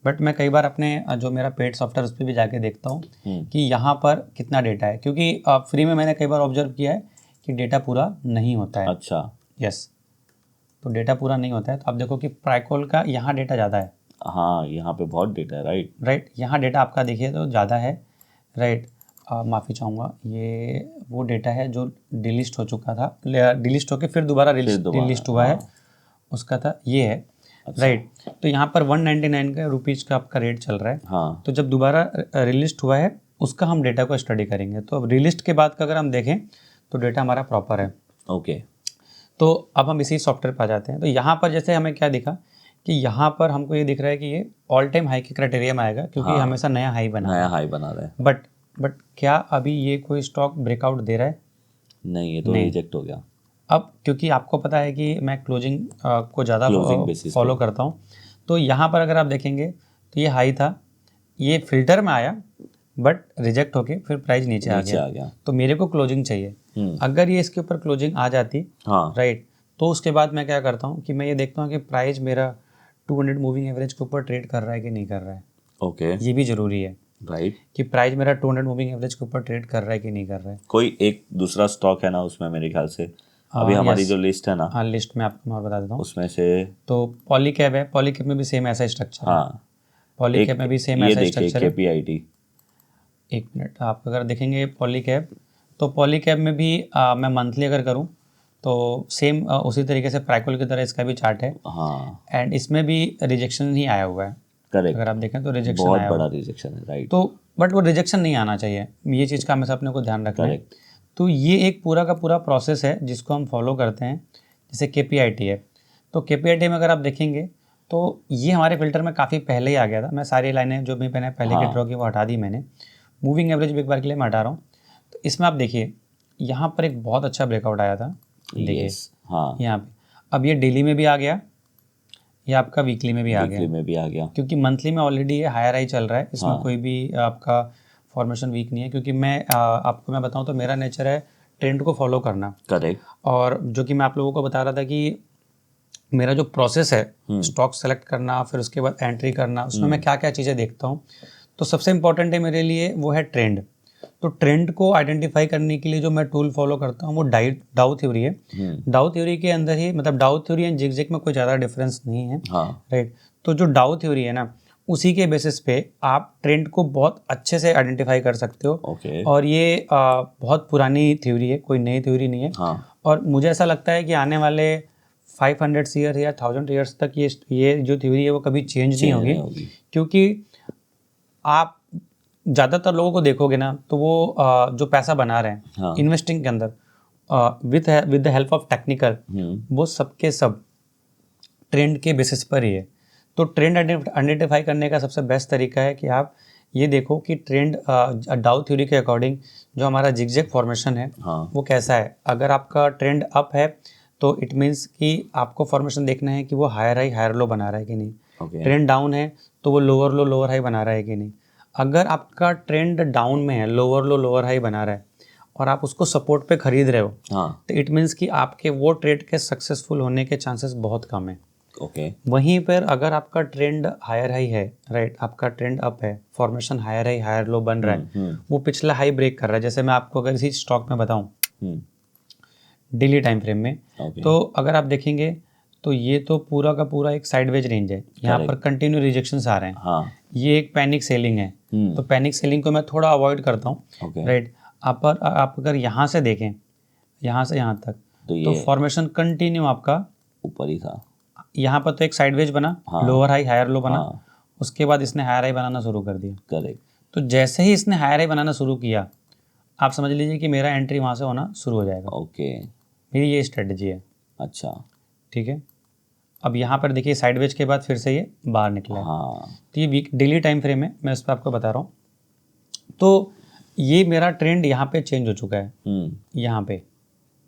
बट मैं कई बार अपने जो मेरा पेड सॉफ्टवेयर उस पर भी जाके देखता हूँ कि यहाँ पर कितना डेटा है, क्योंकि फ्री में मैंने कई बार ऑब्जर्व किया है कि डेटा पूरा नहीं होता है। अच्छा, यस, तो डेटा पूरा नहीं होता है। तो आप देखो कि प्राइकॉल का यहाँ डेटा ज़्यादा है। हाँ, यहाँ पे बहुत डेटा है, राइट, यहाँ डेटा आपका देखिए तो ज़्यादा है। राइट, माफ़ी चाहूँगा, ये वो डेटा है जो डिलिस्ट हो चुका था, डिलिस्ट होके फिर दोबारा डिलिस्ट हुआ है, उसका था ये है। राइट, तो यहाँ पर 199 का रुपीज़ का आपका रेट चल रहा है। हाँ, तो जब दोबारा रिलिस्ट हुआ है उसका हम डेटा को स्टडी करेंगे। तो अब रिलिस्ट के बाद का अगर हम देखें तो डेटा हमारा प्रॉपर है। ओके। तो अब हम इसी सॉफ्टवेयर पर आ जाते हैं। तो यहाँ पर जैसे हमें क्या दिखा कि यहाँ पर हमको ये दिख रहा है कि ये ऑल टाइम हाई के क्राइटेरिया में आएगा, क्योंकि हमेशा नया हाई बना रहा है। बट क्या अभी ये कोई स्टॉक ब्रेकआउट दे रहा है? नहीं, ये तो रिजेक्ट हो गया। अब क्योंकि आपको पता है कि मैं क्लोजिंग को ज़्यादा फॉलो करता हूँ, तो यहाँ पर अगर आप देखेंगे तो ये हाई था, ये फिल्टर में आया बट रिजेक्ट होके फिर प्राइस नीचे आ गया। तो मेरे को क्लोजिंग चाहिए। अगर ये इसके ऊपर क्लोजिंग आ जाती, राइट, तो उसके बाद मैं क्या करता हूँ कि मैं ये देखता हूँ कि प्राइस मेरा 200 मूविंग एवरेज के ऊपर ट्रेड कर रहा है कि नहीं कर रहा है। ओके, ये भी जरूरी है, राइट, कि प्राइस मेरा 200 मूविंग एवरेज के ऊपर ट्रेड कर रहा है कि नहीं कर रहा है। कोई एक दूसरा स्टॉक है ना उसमें मेरे ख्याल से, अभी हमारी जो लिस्ट है ना, हाँ, लिस्ट में आपको मैं बता देता हूँ, उसमें से तो पॉलीकैब है, पॉलीकैब में भी सेम ऐसा स्ट्रक्चर है। हाँ, पॉलीकैब में भी सेम ऐसा स्ट्रक्चर है। KPIT, एक मिनट, आप अगर देखेंगे पॉलीकैब, तो पॉलीकैब में भी मैं मंथली अगर करूँ तो सेम उसी तरीके से प्राइकॉल की तरह इसका भी चार्ट है। हाँ, एंड इसमें भी रिजेक्शन ही आया हुआ है। करेक्ट, अगर आप देखें तो रिजेक्शन बहुत आया बड़ा हुआ रिजेक्शन है, राइट। तो बट वो रिजेक्शन नहीं आना चाहिए, ये चीज़ का हमेशा अपने को ध्यान रखना है। करेक्ट, तो ये एक पूरा का पूरा प्रोसेस है जिसको हम फॉलो करते हैं। जैसे KPIT है, तो KPIT में अगर आप देखेंगे तो ये हमारे फिल्टर में काफ़ी पहले ही आ गया था। मैं सारी लाइनें जो भी मैंने पहले की ड्रॉ की वो हटा दी मैंने। मूविंग एवरेज भी एक बार के लिए मैं हटा रहा हूँ। तो इसमें आप देखिए यहाँ पर एक बहुत अच्छा ब्रेकआउट आया था, देखिए हाँ, यहाँ पे। अब ये डेली में भी आ गया, ये आपका वीकली में भी आ गया, क्योंकि मंथली में ऑलरेडी ये हायर हाई चल रहा है, इसमें कोई भी आपका फॉर्मेशन वीक नहीं है। क्योंकि मैं आपको मैं बताऊं तो मेरा नेचर है ट्रेंड को फॉलो करना। करेक्ट, और जो कि मैं आप लोगों को बता रहा था कि मेरा जो प्रोसेस है स्टॉक सेलेक्ट करना, फिर उसके बाद एंट्री करना, उसमें मैं क्या क्या चीज़ें देखता हूँ। तो सबसे इम्पॉर्टेंट है मेरे लिए वो है ट्रेंड। तो ट्रेंड को आइडेंटिफाई करने के लिए जो मैं टूल फॉलो करता हूँ वो डाउ थ्योरी है। डाउ थ्योरी के अंदर ही, मतलब डाउ थ्योरी एंड जिगजैग में कोई ज़्यादा डिफरेंस नहीं है, राइट। तो जो डाउ थ्योरी है ना, उसी के बेसिस पे आप ट्रेंड को बहुत अच्छे से आइडेंटिफाई कर सकते हो। और ये बहुत पुरानी थ्योरी है, कोई नई थ्योरी नहीं है। और मुझे ऐसा लगता है कि आने वाले 500 ईयर या 1000 ईयर्स तक ये जो थ्योरी है वो कभी चेंज नहीं होगी। क्योंकि आप ज़्यादातर लोगों को देखोगे ना तो वो जो पैसा बना रहे हैं इन्वेस्टिंग के अंदर with the help of technical, वो सबके सब ट्रेंड के बेसिस पर ही है। तो ट्रेंड आइडेंटिफाई करने का सबसे बेस्ट तरीका है कि आप ये देखो कि ट्रेंड डाउ थ्योरी के अकॉर्डिंग जो हमारा जिगजैग फॉर्मेशन है वो कैसा है। अगर आपका ट्रेंड अप है तो इट मीन्स कि आपको फॉर्मेशन देखना है कि वो हायर हाई हायर लो बना रहा है कि नहीं। ट्रेंड डाउन है तो वो लोअर लो लोअर हाई बना रहा है कि नहीं। अगर आपका ट्रेंड डाउन में है, लोअर लो लोअर हाई बना रहा है और आप उसको सपोर्ट पे खरीद रहे हो, तो इट मीन्स कि आपके वो ट्रेड के सक्सेसफुल होने के चांसेस बहुत कम है। वहीं पर अगर आपका ट्रेंड हायर हाई है, राइट, आपका ट्रेंड अप है, formation higher high higher low बन रहा है, वो पिछला हाई ब्रेक कर रहा है। जैसे मैं आपको अगर इसी स्टॉक में बताऊं डेली टाइम फ्रेम में, तो अगर आप देखेंगे तो ये तो पूरा का पूरा एक साइडवेज रेंज है, यहाँ पर कंटिन्यू रिजेक्शंस आ रहे हैं। ये एक पैनिक सेलिंग है, तो पैनिक सेलिंग को मैं थोड़ा अवॉइड करता हूँ, राइट। आप अगर यहाँ से देखें, यहाँ से यहाँ तक, तो फॉर्मेशन कंटिन्यू आपका ऊपर ही था। यहाँ पर तो एक साइडवेज बना, लोअर हाई हायर लो बना, उसके बाद इसने हायर हाई बनाना शुरू कर दिया। करेक्ट। तो जैसे ही इसने हायर हाई बनाना शुरू किया, आप समझ लीजिए कि मेरा एंट्री वहाँ से होना शुरू हो जाएगा। मेरी ये स्ट्रेटजी है। अच्छा, ठीक है। अब यहाँ पर देखिए साइडवेज के बाद फिर से ये बाहर निकला है। तो ये डेली टाइम फ्रेम है, मैं इस पर आपको बता रहा हूँ। तो ये मेरा ट्रेंड यहाँ पे चेंज हो चुका है, यहाँ पे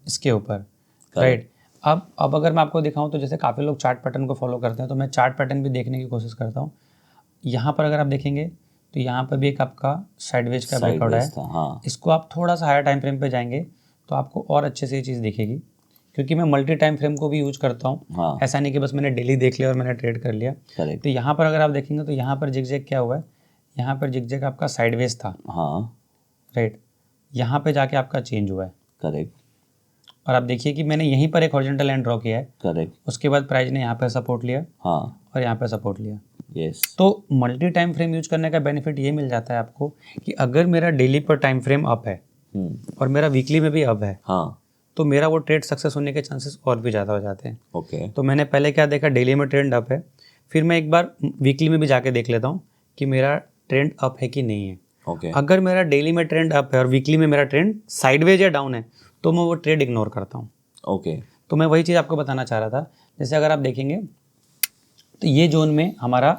इसके ऊपर, राइट। अब अगर मैं आपको दिखाऊं तो जैसे काफ़ी लोग चार्ट पैटर्न को फॉलो करते हैं, तो मैं चार्ट पैटर्न भी देखने की कोशिश करता हूँ। यहाँ पर अगर आप देखेंगे तो यहाँ पर भी एक आपका साइडवेज का ब्रेकआउट है। इसको आप थोड़ा सा हायर टाइम फ्रेम पे जाएंगे तो आपको और अच्छे से ये चीज़ दिखेगी, क्योंकि मैं मल्टी टाइम फ्रेम को भी यूज करता हूँ। हाँ ऐसा नहीं कि बस मैंने डेली देख लिया और मैंने ट्रेड कर लिया। करेक्ट। तो यहाँ पर अगर आप देखेंगे तो यहाँ पर जिगजैग क्या हुआ है, यहाँ पर जिगजैग आपका साइडवेज था, हाँ राइट, यहाँ पे जाके आपका चेंज हुआ है, करेक्ट और आप देखिए कि मैंने यहीं पर एक हॉरिजॉन्टल लाइन ड्रॉ किया है, करेक्ट। उसके बाद प्राइस ने यहाँ पे सपोर्ट लिया हाँ और यहाँ पे सपोर्ट लिया। यस। तो मल्टी टाइम फ्रेम यूज करने का बेनिफिट ये मिल जाता है आपको कि अगर मेरा डेली पर टाइम फ्रेम अप है और मेरा वीकली में भी अप है, हाँ तो मेरा वो ट्रेड सक्सेस होने के चांसेस और भी ज़्यादा हो जाते हैं। ओके। तो मैंने पहले क्या देखा, डेली में ट्रेंड अप है, फिर मैं एक बार वीकली में भी जाके देख लेता हूँ कि मेरा ट्रेंड अप है कि नहीं है। ओके अगर मेरा डेली में ट्रेंड अप है और वीकली में मेरा ट्रेंड साइडवेज या डाउन है, तो मैं वो ट्रेड इग्नोर करता हूँ। ओके। तो मैं वही चीज़ आपको बताना चाह रहा था। जैसे अगर आप देखेंगे तो ये जोन में हमारा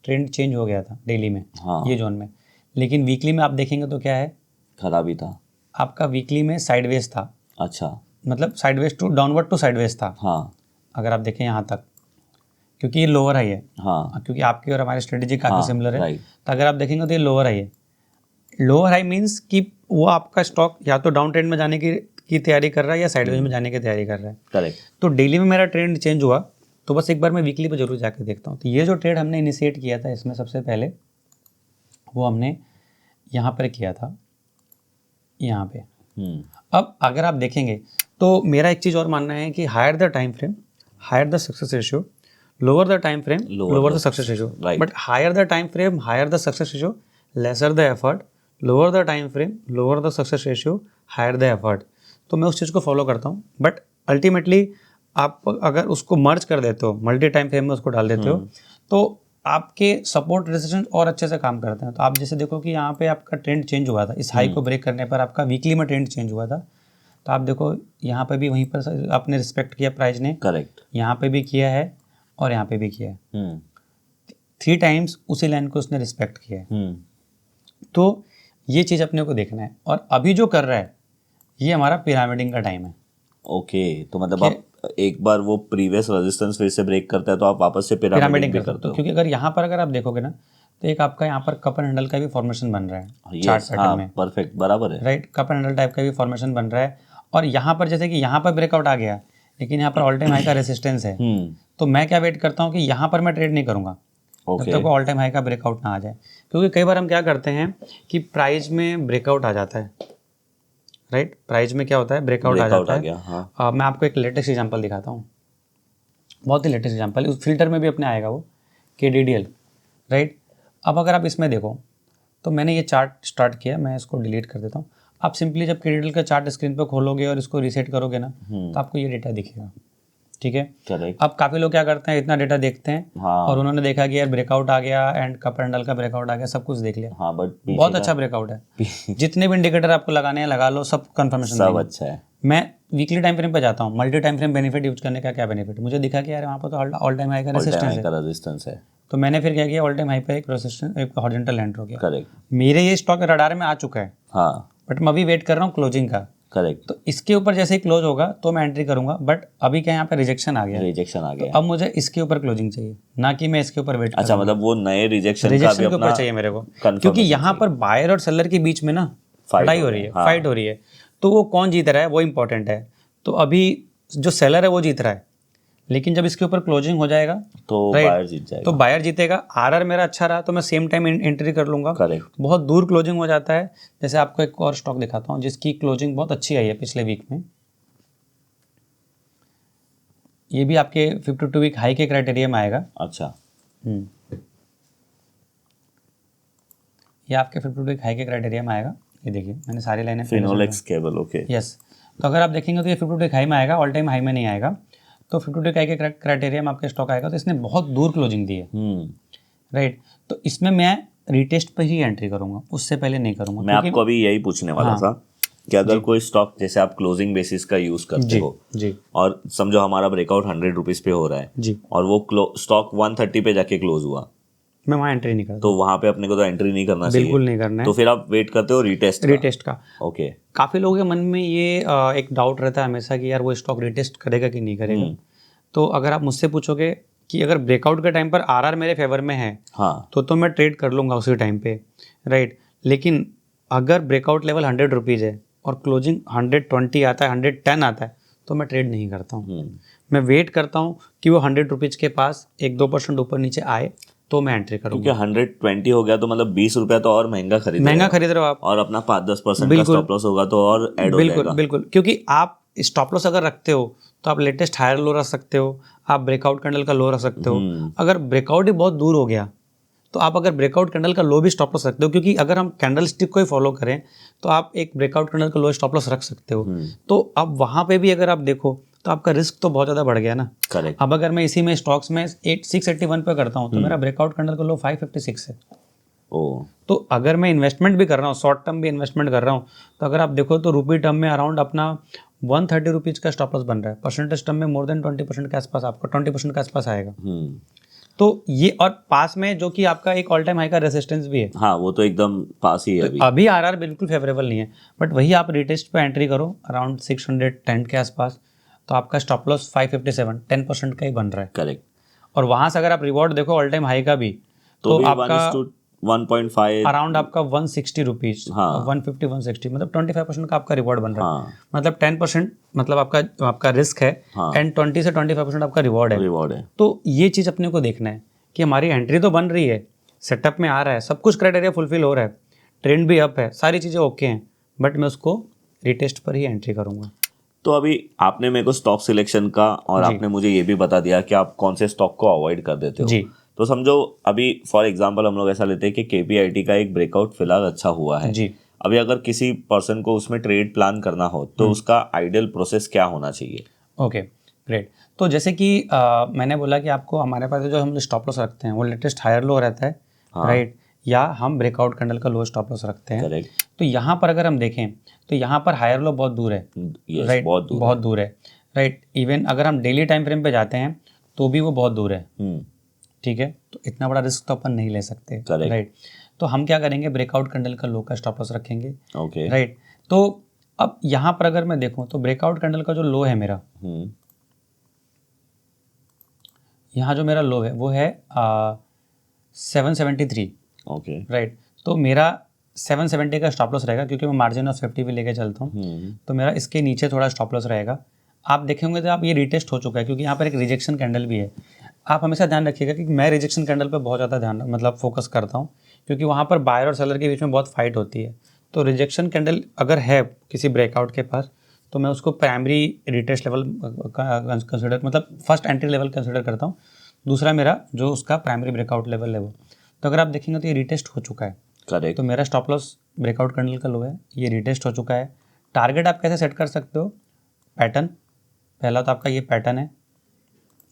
ट्रेंड चेंज हो गया था डेली में, हाँ ये जोन में, लेकिन वीकली में आप देखेंगे तो क्या है, खराब ही था आपका वीकली में साइडवेज था, अच्छा। मतलब sideways to downward to sideways था। हाँ अगर आप देखें यहाँ तक, क्योंकि ये लोअर हाई है, हाँ क्योंकि आपकी और हमारी स्ट्रेटेजी काफ़ी हाँ, सिमिलर है, right. तो अगर आप देखेंगे तो ये लोअर हाई है। लोअर हाई मीन्स कि वो आपका स्टॉक या तो डाउन ट्रेंड में जाने की तैयारी कर रहा है या साइडवेज में जाने की तैयारी कर रहा है। करेक्ट। तो डेली में मेरा ट्रेंड चेंज हुआ, तो बस एक बार मैं वीकली पे जरूर जाकर देखता हूँ। तो ये जो ट्रेड हमने इनिशिएट किया था, इसमें सबसे पहले वो हमने यहाँ पर किया था, यहाँ पे। अब अगर आप देखेंगे तो मेरा एक चीज़ और मानना है कि higher the time frame higher the success ratio, lower the time frame lower the success ratio, but higher the time frame higher the success ratio lesser the effort, lower the time frame lower the success ratio higher the effort. तो मैं उस चीज़ को follow करता हूँ, but ultimately आप अगर उसको मर्ज कर देते हो, मल्टी टाइम फ्रेम में उसको डाल देते हो, तो आपके सपोर्ट रेजिस्टेंस और अच्छे से काम करते हैं। तो आप जैसे देखो कि यहाँ पे आपका ट्रेंड चेंज हुआ था, इस हाई को ब्रेक करने पर आपका वीकली में ट्रेंड चेंज हुआ था। तो आप देखो यहाँ पे भी वहीं पर आपने रिस्पेक्ट किया प्राइस ने, करेक्ट, यहाँ पे भी किया है और यहाँ पे भी किया है, 3 टाइम्स उसी लाइन को उसने रिस्पेक्ट किया है। तो ये चीज़ अपने को देखना है। और अभी जो कर रहा है ये हमारा पिरामिडिंग का टाइम है। ओके, तो मतलब आप एक बार वो प्रीवियस रेजिस्टेंस फिर से ब्रेक करता है तो आप वापस से पिरामिडिंग भी करते हो। क्योंकि अगर यहाँ पर अगर आप देखोगे ना तो एक आपका यहाँ पर कप एंड हैंडल का भी फॉर्मेशन बन रहा है चार्ट पैटर्न में। परफेक्ट, बराबर है, right, cup and handle type का भी फॉर्मेशन बन रहा है। और यहाँ पर जैसे कि यहाँ पर ब्रेकआउट आ गया, लेकिन यहाँ पर ऑल टाइम हाई का रेसिस्टेंस है, तो मैं क्या वेट करता हूँ कि यहाँ पर मैं ट्रेड नहीं करूँगा जब तक ऑल टाइम हाई का ब्रेकआउट ना आ जाए। क्योंकि कई बार हम क्या करते हैं कि प्राइस में ब्रेकआउट आ जाता है, राइट, प्राइस में क्या होता है, ब्रेकआउट आ जाता है। हाँ। मैं आपको एक लेटेस्ट एग्जांपल दिखाता हूँ, बहुत ही लेटेस्ट एग्जांपल, उस फिल्टर में भी अपने आएगा वो KDDL, राइट। अब अगर आप इसमें देखो तो मैंने ये चार्ट स्टार्ट किया, मैं इसको डिलीट कर देता हूँ। आप सिंपली जब KDDL का चार्ट स्क्रीन पर खोलोगे और इसको रीसेट करोगे ना तो आपको ये डेटा दिखेगा, ठीक है। अब काफ़ी लोग क्या करते हैं, इतना डेटा देखते हैं और उन्होंने देखा कि यार ब्रेकआउट आ गया एंड कप एंड हैंडल का ब्रेकआउट आ गया, सब कुछ देख लिया, बट बहुत अच्छा ब्रेकआउट है, जितने भी इंडिकेटर आपको लगाने हैं लगा लो, सब कंफर्मेशन सब अच्छा है। मैं वीकली टाइम फ्रेम पे जाता हूँ, multi time frame benefit use करने का क्या बेनिफिट, मुझे दिखा कि यार वहाँ पर तो ऑल टाइम हाई का रेजिस्टेंस है, तो मैंने फिर क्या किया, ऑल टाइम हाई पे एक रेजिस्टेंस, एक हॉरिजॉन्टल लाइन ड्रॉ किया। करेक्ट, मेरे ये स्टॉक रडार में आ चुका है, हाँ, बट मैं अभी वेट कर रहा हूँ क्लोजिंग का। करेक्ट, तो इसके ऊपर जैसे ही क्लोज होगा तो मैं एंट्री करूंगा, बट अभी क्या यहाँ पे रिजेक्शन आ गया, तो अब मुझे इसके ऊपर क्लोजिंग चाहिए, ना कि मैं इसके ऊपर वेट। अच्छा, मतलब वो नए रिजेक्शन के ऊपर चाहिए मेरे को, क्योंकि यहाँ पर बायर और सेलर के बीच में ना लड़ाई हो रही है, फाइट हो रही है, तो वो कौन जीत रहा है वो इंपॉर्टेंट है। तो अभी जो सेलर है वो जीत रहा है, लेकिन जब इसके ऊपर क्लोजिंग हो जाएगा तो बायर जीत जाएगा, तो बायर जीतेगा। आरआर मेरा अच्छा रहा तो मैं सेम टाइम एंट्री कर लूंगा। करेक्ट, बहुत दूर क्लोजिंग हो जाता है। जैसे आपको एक और स्टॉक दिखाता हूँ जिसकी क्लोजिंग बहुत अच्छी आई है पिछले वीक में, ये भी आपके 52 वीक हाई के क्राइटेरिया में आएगा। अच्छा, ये आपके 52 वीक हाई के क्राइटेरिया में आएगा। ये देखिए मैंने सारी लाइनें फिनोलेक्स केबल, ओके, यस। तो अगर आप देखेंगे तो ये 52 वीक हाई में आएगा, ऑल टाइम हाई में नहीं आएगा। तो 52 वीक हाई के क्राइटेरिया में आपका स्टॉक आएगा, तो इसने बहुत दूर क्लोजिंग दी है, राइट। तो इसमें मैं रीटेस्ट पर ही एंट्री करूंगा, उससे पहले नहीं करूंगा। मैं आपको अभी यही पूछने वाला था कि अगर कोई स्टॉक जैसे आप क्लोजिंग बेसिस का यूज करते हो जी, और समझो हमारा ब्रेकआउट 100 रुपीज पे हो रहा है जी, और वो स्टॉक 130 पे जाके क्लोज हुआ, मैं वहाँ एंट्री नहीं करता, तो वहाँ पे अपने को तो एंट्री नहीं करना चाहिए, बिल्कुल नहीं करना है। तो फिर आप वेट करते हो रीटेस्ट का। ओके, काफ़ी लोगों के मन में ये एक डाउट रहता है हमेशा कि यार वो स्टॉक रीटेस्ट करेगा कि नहीं करेगा। तो अगर आप मुझसे पूछोगे कि अगर ब्रेकआउट के टाइम पर आरआर मेरे फेवर में है, हाँ, तो मैं ट्रेड कर लूँगा उसी टाइम पे, राइट। लेकिन अगर ब्रेकआउट लेवल 100 रुपीज़ है और क्लोजिंग 120 आता है, 110 आता है, तो मैं ट्रेड नहीं करता हूँ। मैं वेट करता हूँ कि वो 100 रुपीज़ के पास 1-2% ऊपर नीचे आए तो मैं एंट्री करूँगा। क्योंकि 120 हो गया तो मतलब 20 रुपया तो और महंगा खरीद रहे हो आप, और अपना 5-10% का स्टॉप लॉस होगा तो और ऐड हो जाएगा। बिल्कुल, क्योंकि आप स्टॉप लॉस अगर रखते हो तो आप लेटेस्ट हायर लो रख सकते हो, आप ब्रेकआउट कैंडल का लो रख सकते हो। अगर ब्रेकआउट ही बहुत दूर हो गया तो आप अगर ब्रेकआउट कैंडल का लो भी स्टॉप लॉस रखते हो, क्योंकि अगर हम कैंडल स्टिक को ही फॉलो करें तो आप एक ब्रेकआउट कैंडल का लो स्टॉप लॉस रख सकते हो। तो अब वहाँ पे भी अगर आप देखो तो आपका रिस्क तो बहुत ज़्यादा बढ़ गया ना। करेक्ट। अब अगर मैं इसी में स्टॉक्स में 681 पे करता हूँ तो मेरा ब्रेकआउट कैंडल का लो 556 है। तो अगर मैं इन्वेस्टमेंट भी कर रहा हूँ, शॉर्ट टर्म भी इन्वेस्टमेंट कर रहा हूँ, तो अगर आप देखो तो रुपी टर्म में अराउंड अपना 130 रुपीज़ का स्टॉप लॉस बन रहा है। परसेंटेज टर्म में मोर देन 20% के आसपास, आपका 20% के आसपास आएगा। तो ये, और पास में जो कि आपका एक ऑल टाइम हाई का रेजिस्टेंस भी है। हाँ, वो तो एकदम पास ही है। अभी आरआर बिल्कुल फेवरेबल नहीं है, बट वही आप रिटेस्ट पे एंट्री करो अराउंड 610 के आसपास, तो आपका स्टॉप लॉस 557, 10% का ही बन रहा है। करेक्ट। और वहाँ से अगर आप रिवॉर्ड देखो ऑल टाइम हाई का भी, तो आपका 1.5 अराउंड आपका 160 रुपीज़, 150 160, मतलब 25% का आपका रिवॉर्ड बन रहा है। मतलब 10% मतलब आपका रिस्क है, एंड 20 से 25% आपका रिवॉर्ड है। तो ये चीज़ अपने को देखना है कि हमारी एंट्री तो बन रही है, सेटअप में आ रहा है, सब कुछ क्राइटेरिया फुलफिल हो रहा है, ट्रेंड भी अप है, सारी चीज़ें ओके हैं, बट मैं उसको रिटेस्ट पर ही एंट्री करूँगा। तो अभी आपने मेरे को स्टॉक सिलेक्शन का और आपने मुझे ये भी बता दिया कि आप कौन से स्टॉक को अवॉइड कर देते हो। जी। तो समझो अभी फॉर एग्जांपल हम लोग ऐसा लेते हैं कि KPIT का एक ब्रेकआउट फिलहाल अच्छा हुआ है जी। अभी अगर किसी पर्सन को उसमें ट्रेड प्लान करना हो तो उसका आइडियल प्रोसेस क्या होना चाहिए? Okay, great. तो जैसे कि मैंने बोला कि आपको हमारे पास जो हम स्टॉप लॉस रखते हैं वो लेटेस्ट हायर लो रहता है, राइट, या हम ब्रेकआउट कैंडल का लो स्टॉप लॉस रखते हैं। करेक्ट। तो यहाँ पर अगर हम देखें तो यहाँ पर हायर लो बहुत दूर है, राइट, बहुत दूर है, राइट। इवन अगर हम डेली टाइम फ्रेम पे जाते हैं तो भी वो बहुत दूर है, ठीक है। तो इतना बड़ा रिस्क तो अपन नहीं ले सकते, राइट। तो हम क्या करेंगे, ब्रेकआउट कैंडल का लो का स्टॉप लॉस रखेंगे, ओके, राइट। तो अब यहाँ पर अगर मैं देखूँ तो ब्रेकआउट कैंडल का जो लो है मेरा, यहाँ जो मेरा लो है वो है 773, ओके, राइट। तो मेरा 770 का स्टॉप लॉस रहेगा, क्योंकि मैं मार्जिन ऑफ सेफ्टी भी लेके चलता हूँ, तो मेरा इसके नीचे थोड़ा स्टॉप लॉस रहेगा। आप देखेंगे तो आप ये रिटेस्ट हो चुका है, क्योंकि यहाँ पर एक रिजेक्शन कैंडल भी है। आप हमेशा ध्यान रखिएगा कि मैं रिजेक्शन कैंडल पे बहुत ज़्यादा ध्यान मतलब फोकस करता हूँ, क्योंकि वहाँ पर बायर और सेलर के बीच में बहुत फाइट होती है। तो रिजेक्शन कैंडल अगर है किसी ब्रेकआउट के पास तो मैं उसको प्राइमरी रिटेस्ट लेवल कंसिडर, मतलब फर्स्ट एंट्री लेवल कंसिडर करता हूँ। दूसरा मेरा जो उसका प्राइमरी ब्रेकआउट लेवल है वो, तो अगर आप देखेंगे तो ये रिटेस्ट हो चुका है, करेक्ट। तो मेरा स्टॉप लॉस ब्रेकआउट कैंडल का लो है, ये रिटेस्ट हो चुका है। टारगेट आप कैसे सेट कर सकते हो, पैटर्न, पहला तो आपका ये पैटर्न है,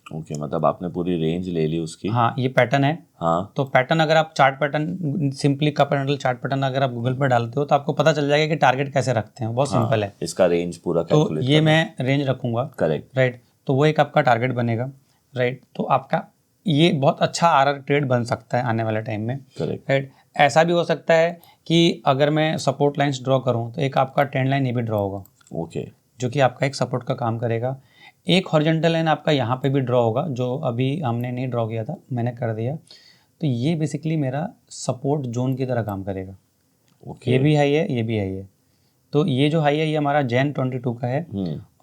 ओके, मतलब आपने पूरी रेंज ले ली उसकी। हाँ, ये पैटर्न है। हाँ, तो पैटर्न अगर आप chart pattern simply cup and handle chart pattern अगर आप गूगल पर डालते हो तो आपको पता चल जाएगा कि टारगेट कैसे रखते हैं, बहुत सिंपल है। इसका रेंज पूरा तो कैलकुलेट ये मैं रेंज रखूंगा, करेक्ट, राइट। तो वो एक आपका टारगेट बनेगा, राइट। तो आपका ये बहुत अच्छा आरआर ट्रेड बन सकता है आने वाले टाइम में, करेक्ट, राइट। ऐसा भी हो सकता है कि अगर मैं सपोर्ट लाइन्स ड्रॉ करूँ तो एक आपका ट्रेंड लाइन ये भी ड्रॉ होगा, ओके, जो कि आपका एक सपोर्ट का काम करेगा। एक हॉरिजॉन्टल लाइन आपका यहाँ पे भी ड्रॉ होगा, जो अभी हमने नहीं ड्रॉ किया था, मैंने कर दिया। तो ये बेसिकली मेरा सपोर्ट जोन की तरह काम करेगा। ओके, ये भी हाई है, ये भी हाई है। तो ये जो हाई है ये हमारा जैन 22 का है,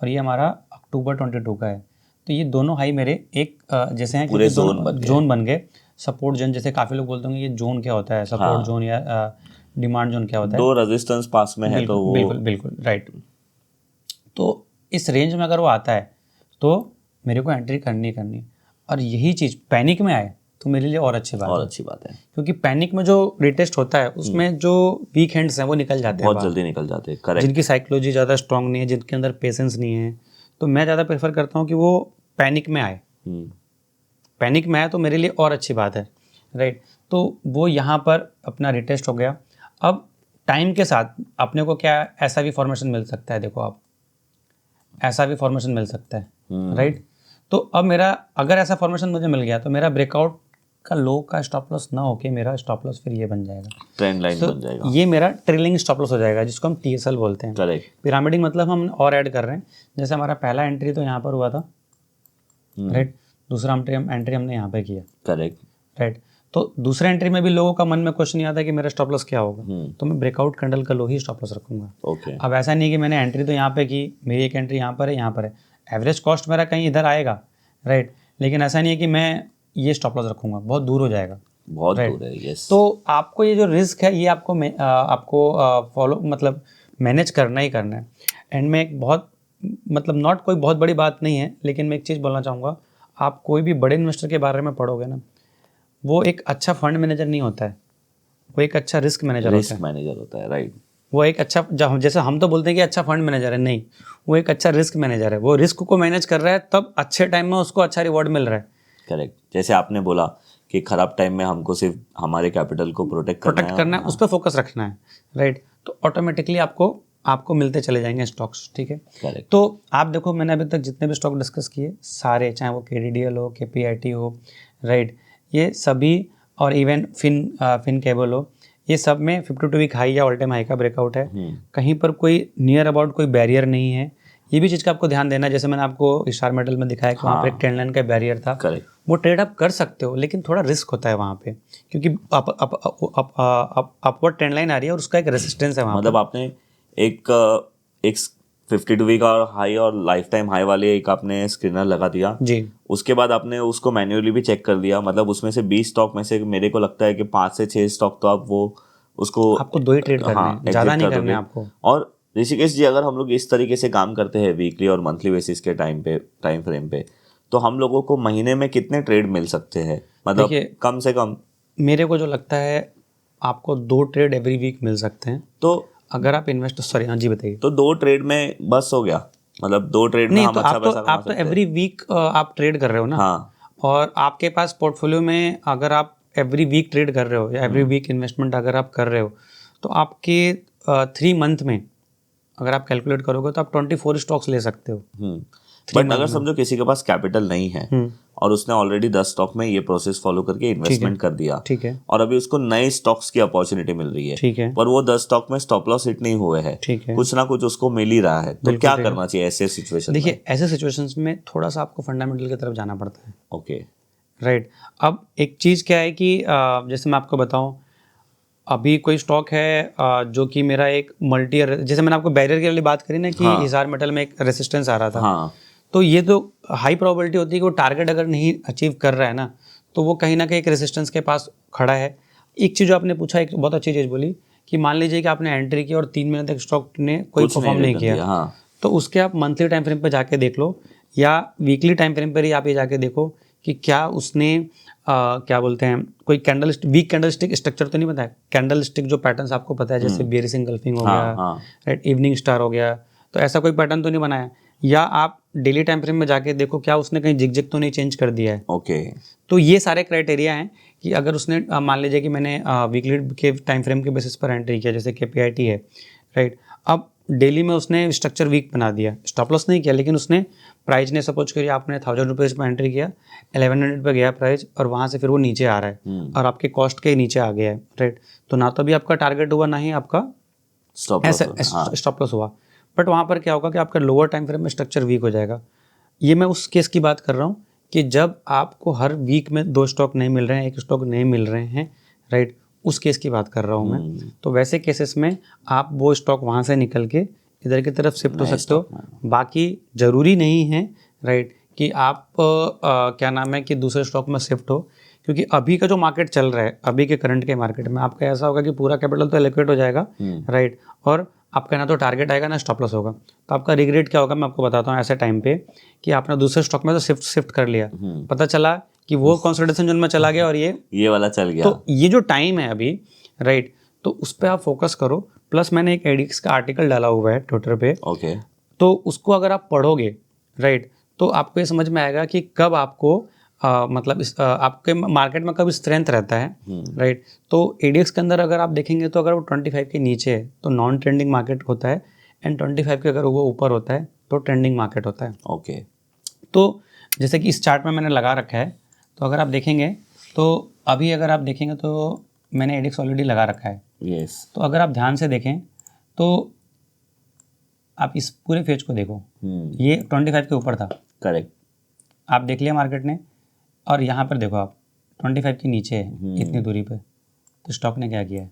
और ये हमारा अक्टूबर 22 का है। तो ये दोनों हाई मेरे एक जैसे हैं, पूरे जोन बन गए, सपोर्ट जोन। जैसे काफ़ी लोग बोलते होंगे ये जोन क्या होता है, सपोर्ट जोन या डिमांड जोन क्या होता है। दो रेजिस्टेंस पास में है, तो वो बिल्कुल राइट। तो इस रेंज में अगर वो आता है तो मेरे को एंट्री करनी है। और यही चीज़ पैनिक में आए तो मेरे लिए और अच्छी बात है, क्योंकि पैनिक में जो रिटेस्ट होता है उसमें जो वीक हैंड्स हैं वो निकल जाते हैं, बहुत जल्दी निकल जाते हैं, करेक्ट। जिनकी साइकोलॉजी ज़्यादा स्ट्रांग नहीं है, जिनके अंदर पेशेंस नहीं है, तो मैं ज़्यादा प्रेफर करता हूँ कि वो पैनिक में आए। पैनिक में आए तो मेरे लिए और अच्छी बात है, राइट। तो वो यहाँ पर अपना रिटेस्ट हो गया। अब टाइम के साथ अपने को क्या ऐसा भी फॉर्मेशन मिल सकता है, देखो आप, ऐसा भी फॉर्मेशन मिल सकता है, राइट। तो अब मेरा अगर ऐसा फॉर्मेशन मुझे मिल गया तो मेरा ब्रेकआउट का लो का स्टॉप लॉस ना होके मेरा स्टॉप लॉस फिर ये बन जाएगा, ट्रेंड लाइन बन जाएगा। ये मेरा ट्रेलिंग स्टॉप लॉस हो जाएगा, जिसको हम TSL बोलते हैं, करेक्ट। पिरामिडिंग मतलब हम और ऐड कर रहे हैं। जैसे हमारा पहला एंट्री तो यहाँ पर हुआ था, राइट। दूसरा एंट्री हमने यहाँ पे किया, करेक्ट, राइट। तो दूसरे एंट्री में भी लोगों का मन में क्वेश्चन नहीं आता कि मेरा स्टॉप लॉस क्या होगा, तो मैं ब्रेकआउट कैंडल का लो ही स्टॉप लॉस रखूंगा। ओके। अब ऐसा नहीं कि मैंने एंट्री तो यहाँ पे की, मेरी एक एंट्री यहाँ पर है, यहाँ पर है, एवरेज कॉस्ट मेरा कहीं इधर आएगा, राइट, लेकिन ऐसा नहीं है कि मैं ये स्टॉप लॉस रखूंगा, बहुत दूर हो जाएगा, बहुत Right. दूर है। यस। तो आपको ये जो रिस्क है ये आपको फॉलो मतलब मैनेज करना ही करना है। एंड में एक बहुत मतलब नॉट कोई बहुत बड़ी बात नहीं है, लेकिन मैं एक चीज़ बोलना चाहूँगा, आप कोई भी बड़े इन्वेस्टर के बारे में पढ़ोगे ना, वो एक अच्छा फंड मैनेजर नहीं होता है, वो एक अच्छा रिस्क मैनेजर होता है। रिस्क मैनेजर होता है, राइट। वो एक अच्छा, जैसे हम तो बोलते हैं कि अच्छा फंड मैनेजर है, नहीं, वो एक अच्छा रिस्क मैनेजर है। वो रिस्क को मैनेज कर रहा है, तब अच्छे टाइम में उसको अच्छा रिवॉर्ड मिल रहा है। करेक्ट। जैसे आपने बोला कि खराब टाइम में हमको सिर्फ हमारे कैपिटल को प्रोटेक्ट करना है, उस पर फोकस रखना है, राइट, तो ऑटोमेटिकली आपको मिलते चले जाएंगे स्टॉक्स, ठीक है। करेक्ट। तो आप देखो, मैंने अभी तक जितने भी स्टॉक डिस्कस किए सारे, चाहे वो KDDL हो, KPIT हो, राइट, ये सभी, और इवन फिन केबल हो, ये सब में 52 वीक हाई या ऑल टाइम हाई का ब्रेकआउट है। कहीं पर कोई नियर अबाउट कोई बैरियर नहीं है। ये भी चीज़ का आपको ध्यान देना है, जैसे मैंने आपको स्टार मेटल में दिखाया कि वहाँ पर एक ट्रेंड लाइन का बैरियर था। करेक्ट। वो ट्रेड आप कर सकते हो, लेकिन थोड़ा रिस्क होता है वहाँ पे, क्योंकि अपवर्ड ट्रेंड लाइन आ रही है और उसका एक रेजिस्टेंस है वहाँ मतलब आपने एक 52 वीक और हाई और लाइफ टाइम हाई वाले एक आपने स्क्रीनर लगा दिया जी। उसके बाद आपने उसको मैन्युअली भी चेक कर लिया, मतलब उसमें से 20 स्टॉक में से मेरे को लगता है कि 5 से 6 स्टॉक तो आप वो उसको आपको 2 ही ट्रेड करने हैं, ज़्यादा नहीं करने आपको। और ऋषिकेश जी, अगर हम लोग इस तरीके से काम करते हैं वीकली और मंथली बेसिस के टाइम फ्रेम पे, तो हम लोगों को महीने में कितने ट्रेड मिल सकते हैं, मतलब कम से कम? मेरे को जो लगता है आपको 2 ट्रेड एवरी वीक मिल सकते हैं। तो अगर आप सॉरी, हाँ जी बताइए। तो 2 ट्रेड में बस हो गया, मतलब 2 ट्रेड में हम अच्छा पैसा कमा आप सकते तो एवरी वीक आप ट्रेड कर रहे हो ना। हाँ। और आपके पास पोर्टफोलियो में अगर आप एवरी वीक ट्रेड कर रहे हो या एवरी वीक इन्वेस्टमेंट अगर आप कर रहे हो, तो आपके 3 मंथ में अगर आप कैलकुलेट करोगे तो आप 24 स्टॉक्स ले सकते हो। बट अगर समझो किसी के पास कैपिटल नहीं है और उसने ऑलरेडी 10 स्टॉक में ये प्रोसेस फॉलो करके इन्वेस्टमेंट कर दिया, ठीक है, और अभी उसको नए स्टॉक्स की अपॉर्चुनिटी मिल रही है, ठीक है, पर वो 10 स्टॉक में स्टॉप लॉस हिट नहीं हुए हैं, ठीक है, कुछ ना कुछ उसको मिल ही रहा है, तो क्या करना चाहिए ऐसे सिचुएशन में? देखिए, ऐसे सिचुएशंस में थोड़ा सा आपको फंडामेंटल की तरफ जाना पड़ता है। Okay, right. अब एक चीज़ क्या है कि जैसे मैं आपको बताऊं, अभी कोई स्टॉक है जो कि मेरा एक मल्टी, जैसे मैंने आपको बैरियर के लिए बात करी ना कि हिसार मेटल में एक रेसिस्टेंस आ रहा था, हाँ, तो ये तो हाई प्रोबेबिलिटी होती है कि वो टारगेट अगर नहीं अचीव कर रहा है ना, तो वो कहीं ना कहीं एक रेसिस्टेंस के पास खड़ा है। एक चीज़ जो आपने पूछा, एक बहुत अच्छी चीज़ बोली कि मान लीजिए कि आपने एंट्री की और 3 महीने तक स्टॉक ने कोई परफॉर्म नहीं किया, हाँ, तो उसके आप मंथली टाइम फ्रेम पर जाके देख लो या वीकली टाइम फ्रेम पर ही आप ये जाके देखो कि क्या उसने क्या बोलते हैं, कोई वीक कैंडल स्टिक स्ट्रक्चर तो नहीं बताया, कैंडल स्टिक जो पैटर्न्स आपको पता है, जैसे बेयरिश इंगल्फिंग हो गया, राइट, इवनिंग स्टार हो गया, तो ऐसा कोई पैटर्न तो नहीं बनाया। या आप डेली टाइम फ्रेम में जाके देखो क्या उसने कहीं जिग तो नहीं चेंज कर दिया है। ओके। तो ये सारे क्राइटेरिया हैं कि अगर उसने मान लीजिए कि मैंने वीकली के टाइम फ्रेम के बेसिस पर एंट्री किया, जैसे KPIT है, राइट, अब डेली में उसने स्ट्रक्चर वीक बना दिया, स्टॉप लॉस नहीं किया, लेकिन उसने प्राइस ने सपोज करिए आपने 1000 रुपीज़ पर एंट्री किया, 1100 पे गया प्राइस, और वहाँ से फिर वो नीचे आ रहा है और आपके कॉस्ट के नीचे आ गया है, राइट, तो ना तो अभी आपका टारगेट हुआ, ना ही आपका स्टॉप लॉस हुआ, बट वहाँ पर क्या होगा कि आपका लोअर टाइम फ्रेम में स्ट्रक्चर वीक हो जाएगा। ये मैं उस केस की बात कर रहा हूँ कि जब आपको हर वीक में 2 स्टॉक नहीं मिल रहे हैं, 1 स्टॉक नहीं मिल रहे हैं, राइट, उस केस की बात कर रहा हूँ मैं। तो वैसे केसेस में आप वो स्टॉक वहाँ से निकल के इधर की तरफ शिफ्ट हो सकते हो। बाकी ज़रूरी नहीं है, राइट, कि आप क्या नाम है कि दूसरे स्टॉक में शिफ्ट हो, क्योंकि अभी का जो मार्केट चल रहा है, अभी के करंट के मार्केट में आपका ऐसा होगा कि पूरा कैपिटल तो एलोकेट हो जाएगा, राइट, और आपका ना तो टारगेट आएगा ना स्टॉप लॉस होगा। तो आपका रिग्रेट क्या होगा मैं आपको बताता हूँ ऐसे टाइम पे, कि आपने दूसरे स्टॉक में तो शिफ्ट कर लिया, पता चला कि वो कंसोलिडेशन जोन में चला गया और ये वाला चल गया। तो ये जो टाइम है अभी, राइट, तो उस पर आप फोकस करो। प्लस मैंने एक एडिक्स का आर्टिकल डाला हुआ है ट्विटर पे, ओके, तो उसको अगर आप पढ़ोगे, राइट, तो आपको ये समझ में आएगा कि कब आपको मतलब आपके मार्केट में कब स्ट्रेंथ रहता है, राइट। तो एडीएक्स के अंदर अगर आप देखेंगे तो अगर वो 25 के नीचे है तो नॉन ट्रेंडिंग मार्केट होता है, एंड 25 के अगर वो ऊपर होता है तो ट्रेंडिंग मार्केट होता है। ओके। तो जैसे कि इस चार्ट में मैंने लगा रखा है, तो अगर आप देखेंगे तो अभी अगर आप देखेंगे तो मैंने एडीएक्स ऑलरेडी लगा रखा है। यस। तो अगर आप ध्यान से देखें तो आप इस पूरे फेज को देखो, ये 25 के ऊपर था, करेक्ट, आप देख लिया मार्केट ने, और यहाँ पर देखो आप 25 के नीचे है इतनी दूरी पे, तो स्टॉक ने क्या किया है,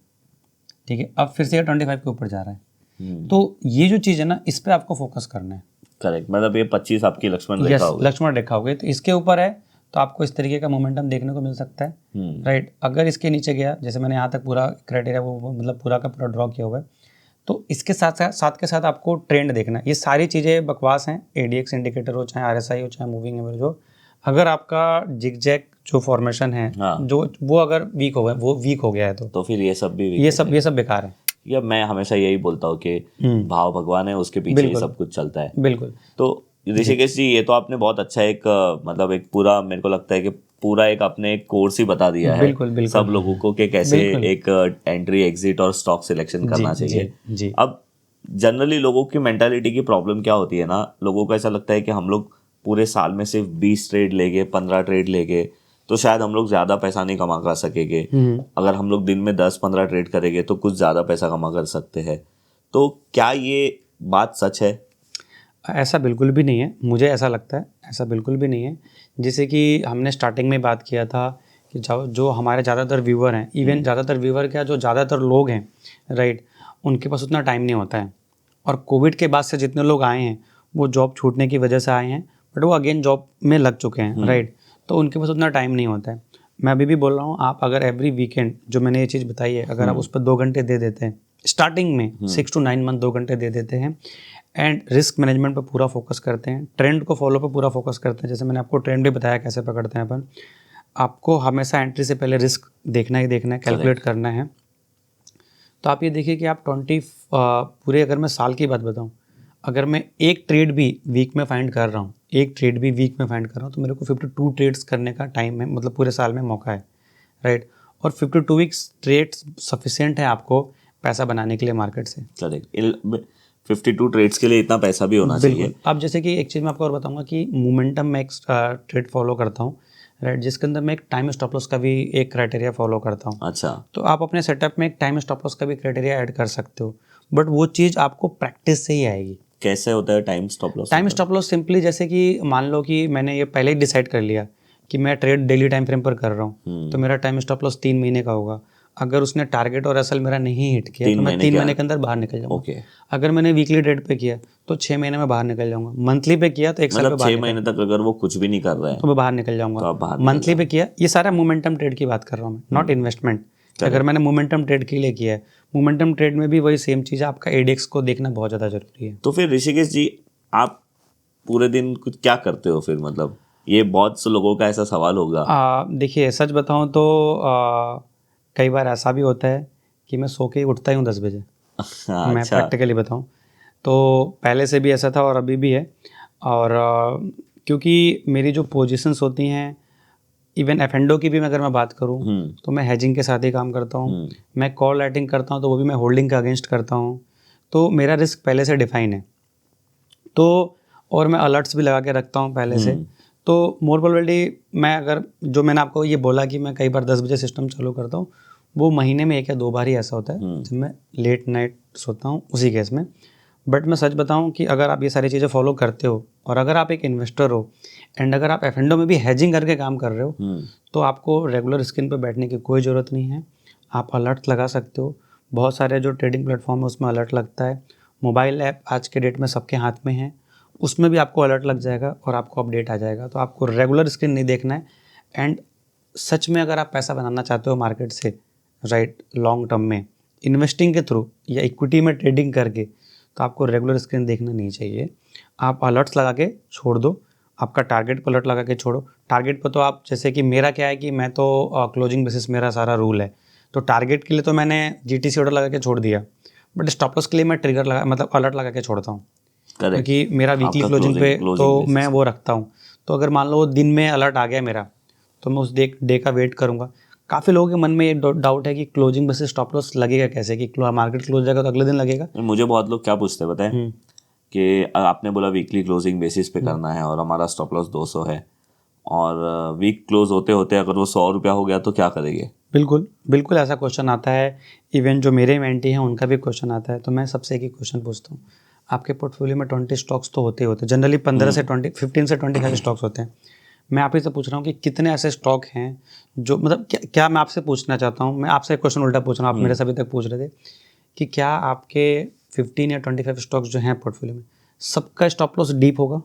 ठीक है, अब फिर से ये 25 के ऊपर जा रहा है। तो ये जो चीज़ है ना, इस पे आपको फोकस करना है। करेक्ट, मतलब ये 25 आपकी लक्ष्मण रेखा होगी। लक्ष्मण रेखा होगी, तो इसके ऊपर है तो आपको इस तरीके का मोमेंटम देखने को मिल सकता है, राइट। अगर इसके नीचे गया, जैसे मैंने यहाँ तक पूरा क्राइटेरिया वो मतलब पूरा का पूरा ड्रॉ किया हुआ है, तो इसके साथ आपको ट्रेंड देखना है। ये सारी चीज़ें बकवास हैं, ADX इंडिकेटर हो, चाहे RSI हो, चाहे मूविंग एवरेज हो, अगर आपका जिगजैग जो फॉर्मेशन है, जो वो अगर वीक हो गया, वो वीक हो गया है, तो फिर ये सब भी ये सब बेकार है। या मैं हमेशा यही बोलता हूँ कि भाव भगवान है, उसके पीछे ये सब कुछ चलता है। बिल्कुल। तो ऋषिकेश जी, ये तो आपने बहुत अच्छा एक मतलब एक पूरा, मेरे को लगता है कि पूरा एक आपने एक कोर्स ही बता दिया है बिल्कुल। सब लोगों को कि कैसे एक एंट्री एग्जिट और स्टॉक सिलेक्शन करना चाहिए। जी। अब जनरली लोगों की मेंटालिटी की प्रॉब्लम क्या होती है ना, लोगों को ऐसा लगता है कि हम लोग पूरे साल में सिर्फ 20 ट्रेड लेंगे, 15 ट्रेड लेंगे तो शायद हम लोग ज़्यादा पैसा नहीं कमा कर सकेंगे। अगर हम लोग दिन में 10-15 ट्रेड करेंगे तो कुछ ज़्यादा पैसा कमा कर सकते हैं। तो क्या ये बात सच है? ऐसा बिल्कुल भी नहीं है, मुझे ऐसा लगता है ऐसा बिल्कुल भी नहीं है। जैसे कि हमने स्टार्टिंग में बात किया था कि जो हमारे ज़्यादातर व्यूअर हैं, इवन ज़्यादातर व्यूअर क्या, जो ज़्यादातर लोग हैं, राइट, उनके पास उतना टाइम नहीं होता है। और कोविड के बाद से जितने लोग आए हैं वो जॉब छूटने की वजह से आए हैं, बट वो अगेन जॉब में लग चुके हैं, राइट, तो उनके पास उतना टाइम नहीं होता है। मैं अभी भी बोल रहा हूँ, आप अगर एवरी वीकेंड जो मैंने ये चीज़ बताई है, अगर आप उस पर 2 घंटे दे देते हैं स्टार्टिंग में, 6 to 9 मंथ 2 घंटे दे देते हैं, एंड रिस्क मैनेजमेंट पर पूरा फोकस करते हैं, ट्रेंड को फॉलो पर पूरा फोकस करते हैं, जैसे मैंने आपको ट्रेंड भी बताया कैसे पकड़ते हैं अपन, आपको हमेशा एंट्री से पहले रिस्क देखना ही देखना है, कैलकुलेट करना है। तो आप ये देखिए कि आप पूरे, अगर मैं साल की बात बताऊं, अगर मैं एक ट्रेड भी वीक में फाइंड कर रहा हूँ, तो मेरे को 52 ट्रेड्स करने का टाइम है, मतलब पूरे साल में मौका है, राइट। और 52 वीक्स ट्रेड्स सफिशिएंट है आपको पैसा बनाने के लिए मार्केट से। करेक्ट, 52 ट्रेड्स के लिए इतना पैसा भी होना चाहिए। अब जैसे कि एक चीज़ मैं आपको और बताऊंगा कि मोमेंटम में एक ट्रेड फॉलो करता हूँ, राइट, जिसके अंदर मैं एक टाइम स्टॉप लॉस का भी एक क्राइटेरिया फॉलो करता हूँ। अच्छा, तो आप अपने सेटअप में एक टाइम स्टॉप लॉस का भी क्राइटेरिया ऐड कर सकते हो, बट वो चीज़ आपको प्रैक्टिस से ही आएगी। कैसे होता है time stop loss? Time stop loss simply जैसे कि मान लो कि मैंने ये पहले ही डिसाइड कर लिया कि मैं ट्रेड डेली टाइम फ्रेम पर कर रहा हूँ, तो मेरा टाइम स्टॉप लॉस 3 महीने का होगा। अगर उसने टारगेट और एसएल मेरा नहीं हिट किया तो मैं 3 महीने के अंदर बाहर निकल जाऊंगा। अगर मैंने वीकली ट्रेड पे किया तो 6 महीने में बाहर निकल जाऊंगा। मंथली पे किया तो 1 साल पे बाहर, 6 महीने तक अगर वो कुछ भी नहीं कर रहा है तो मैं बाहर निकल जाऊंगा। मंथली पे किया, ये सारा मोमेंटम ट्रेड की बात कर रहा हूँ मैं, नॉट इन्वेस्टमेंट। अगर मैंने मोमेंटम ट्रेड के लिए किया है, मोमेंटम ट्रेड में भी वही सेम चीज़ है, आपका ADX को देखना बहुत ज़्यादा जरूरी है। तो फिर ऋषिकेश जी, आप पूरे दिन कुछ क्या करते हो फिर? मतलब ये बहुत से लोगों का ऐसा सवाल होगा। देखिए, सच बताऊं तो कई बार ऐसा भी होता है कि मैं सो के ही उठता ही हूँ 10 बजे। मैं प्रैक्टिकली बताऊं तो पहले से भी ऐसा था और अभी भी है। और क्योंकि मेरी जो पोजीशंस होती हैं, इवन F&O की भी अगर मैं बात करूं तो मैं हेजिंग के साथ ही काम करता हूं। मैं कॉल राइटिंग करता हूं तो वो भी मैं होल्डिंग के अगेंस्ट करता हूं, तो मेरा रिस्क पहले से डिफाइन है। तो और मैं अलर्ट्स भी लगा के रखता हूँ पहले से। तो मोर प्रोबेबिलिटी मैं, अगर जो मैंने आपको ये बोला कि मैं कई बार 10 बजे सिस्टम चालू करता हूँ, वो महीने में 1 या 2 बार ही ऐसा होता है जब मैं लेट नाइट सोता हूँ उसी केस में। बट मैं सच बताऊँ कि अगर आप ये सारी चीज़ें फॉलो करते हो और अगर आप एक इन्वेस्टर हो एंड अगर आप F&O में भी हेजिंग करके काम कर रहे हो, तो आपको रेगुलर स्क्रीन पर बैठने की कोई ज़रूरत नहीं है। आप अलर्ट लगा सकते हो। बहुत सारे जो ट्रेडिंग प्लेटफॉर्म है उसमें अलर्ट लगता है। मोबाइल ऐप आज के डेट में सबके हाथ में है, उसमें भी आपको अलर्ट लग जाएगा और आपको अपडेट आ जाएगा। तो आपको रेगुलर स्क्रीन नहीं देखना है। एंड सच में अगर आप पैसा बनाना चाहते हो मार्केट से, राइट, लॉन्ग टर्म में इन्वेस्टिंग के थ्रू या इक्विटी में ट्रेडिंग करके, तो आपको रेगुलर स्क्रीन देखना नहीं चाहिए। आप अलर्ट्स लगा के छोड़ दो, आपका टारगेट पर अलर्ट लगा के छोड़ो। टारगेट पर तो आप, जैसे कि मेरा क्या है कि मैं तो क्लोजिंग बेसिस मेरा सारा रूल है, तो टारगेट के लिए तो मैंने GTC ऑर्डर लगा के छोड़ दिया, बट स्टॉप लॉस के लिए मैं ट्रिगर लगा, मतलब अलर्ट लगा के छोड़ता हूँ, क्योंकि मेरा वीकली क्लोजिंग पे तो मैं वो रखता हूँ। तो अगर मान लो दिन में अलर्ट आ गया मेरा, तो मैं उस डे का वेट करूँगा। काफ़ी लोगों के मन में ये डाउट है कि क्लोजिंग बेसिस स्टॉप लॉस लगेगा कैसे, कि मार्केट क्लोज जाएगा तो अगले दिन लगेगा। मुझे बहुत लोग क्या पूछते हैं बताएं, कि आपने बोला वीकली क्लोजिंग बेसिस पे करना है और हमारा स्टॉप लॉस 200 है, और वीक क्लोज होते होते अगर वो 100 रुपया हो गया तो क्या करेंगे? बिल्कुल ऐसा क्वेश्चन आता है। इवन जो मेरे मेंटी हैं उनका भी क्वेश्चन आता है। तो मैं सबसे एक ही क्वेश्चन पूछता हूँ, आपके पोर्टफोलियो में 20 स्टॉक्स तो होते जनरली 15 से 20, 15 से 25 स्टॉक्स होते हैं। मैं आप ही से पूछ रहा हूँ कि कितने ऐसे स्टॉक हैं जो मतलब क्या मैं आपसे पूछना चाहता हूँ, मैं आपसे एक क्वेश्चन उल्टा पूछ रहा हूँ, आप मेरे से अभी तक पूछ रहे थे कि क्या आपके 15 या 25 स्टॉक्स जो हैं पोर्टफोलियो में, सबका स्टॉप लॉस डीप होगा?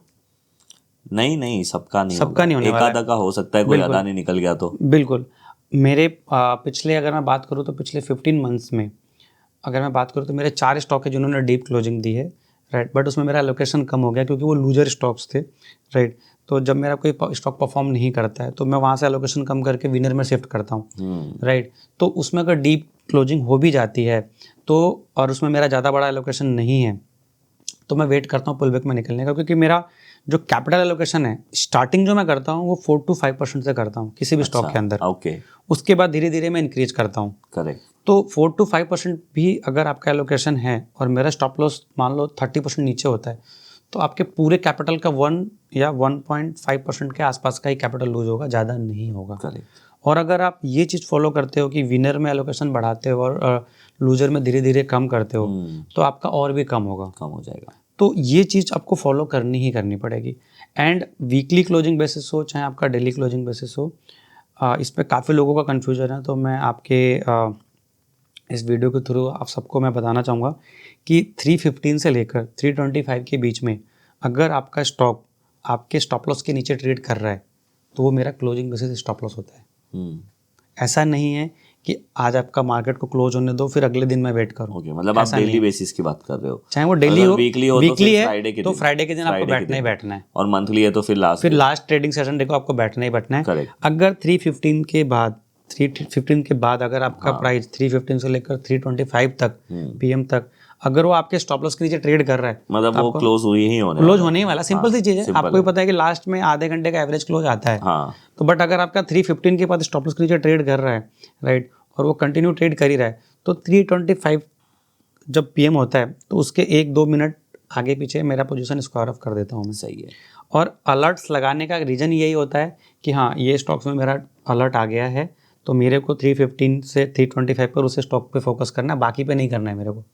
नहीं नहीं, सबका नहीं सबका नहीं होने एक वाला आधा का हो सकता है, कोई बिल्कुल। अदानी निकल गया तो। बिल्कुल। मेरे पिछले अगर मैं बात करूँ तो पिछले 15 मंथ्स में अगर मैं बात करूँ तो मेरे 4 स्टॉक है जिन्होंने डीप क्लोजिंग दी है, राइट। बट उसमें मेरा एलोकेशन कम हो गया क्योंकि वो लूजर स्टॉक्स थे, राइट। तो जब मेरा कोई स्टॉक परफॉर्म नहीं करता है तो मैं वहाँ से एलोकेशन कम करके विनर में शिफ्ट करता हूँ, राइट। तो उसमें अगर डीप क्लोजिंग हो भी जाती है तो, और उसमें मेरा ज़्यादा बड़ा एलोकेशन नहीं है, तो मैं वेट करता हूँ पुल बैक में निकलने का, क्योंकि मेरा जो कैपिटल एलोकेशन है स्टार्टिंग जो मैं करता हूँ वो 4 to 5% से करता हूँ किसी भी स्टॉक के अंदर। ओके। उसके बाद धीरे धीरे मैं इंक्रीज करता हूँ। करेक्ट। तो 4 to 5% भी अगर आपका एलोकेशन है और मेरा स्टॉप लॉस मान लो 30% नीचे होता है, तो आपके पूरे कैपिटल का 1 या 1.5% के आसपास का ही कैपिटल लूज होगा, ज़्यादा नहीं होगा। करेक्ट। और अगर आप ये चीज़ फॉलो करते हो कि विनर में एलोकेशन बढ़ाते हो और लूजर में धीरे धीरे कम करते हो, तो आपका और भी कम होगा, कम हो जाएगा। तो ये चीज़ आपको फॉलो करनी ही करनी पड़ेगी। एंड वीकली क्लोजिंग बेसिस हो चाहे आपका डेली क्लोजिंग बेसिस हो, इस पर काफ़ी लोगों का कन्फ्यूजन है। तो मैं आपके इस वीडियो के थ्रू आप सबको मैं बताना चाहूँगा कि 315 से लेकर 325 के बीच में अगर आपका स्टॉक आपके स्टॉप लॉस के नीचे ट्रेड कर रहा है तो वो मेरा क्लोजिंग बेसिस स्टॉप लॉस होता है। ऐसा नहीं है कि आज आपका मार्केट को क्लोज होने दो फिर अगले दिन मैं वेट करूँ। ओके, मतलब आप डेली बेसिस की बात कर रहे हो। चाहे वो डेली हो, वीकली हो, वीकली तो है तो फ्राइडे के दिन आपको बैठना ही बैठना है, और मंथली है तो फिर लास्ट ट्रेडिंग सेशन देखो आपको बैठना ही बैठना है। करेक्ट। अगर 315 के बाद अगर आपका प्राइस 315 से लेकर 325 तक पीएम तक अगर वो आपके स्टॉप लॉस के नीचे ट्रेड कर रहा है, मतलब वो क्लोज होने ही वाला। सिंपल सी चीज़ है। आपको भी पता है कि लास्ट में आधे घंटे का एवरेज क्लोज आता है। तो बट अगर आपका 315 के बाद स्टॉप लॉस के नीचे ट्रेड कर रहा है, राइट, और वो कंटिन्यू ट्रेड कर ही रहा है, तो 325 जब पीएम होता है तो उसके 1-2 मिनट आगे पीछे मेरा पोजीशन स्क्वायर ऑफ कर देता हूँ मैं। सही है। और अलर्ट्स लगाने का रीज़न यही होता है कि हाँ ये स्टॉक्स में मेरा अलर्ट आ गया है तो मेरे को 315 से 325 पर उसे स्टॉक पे फोकस करना है, बाकी पे नहीं करना है मेरे को।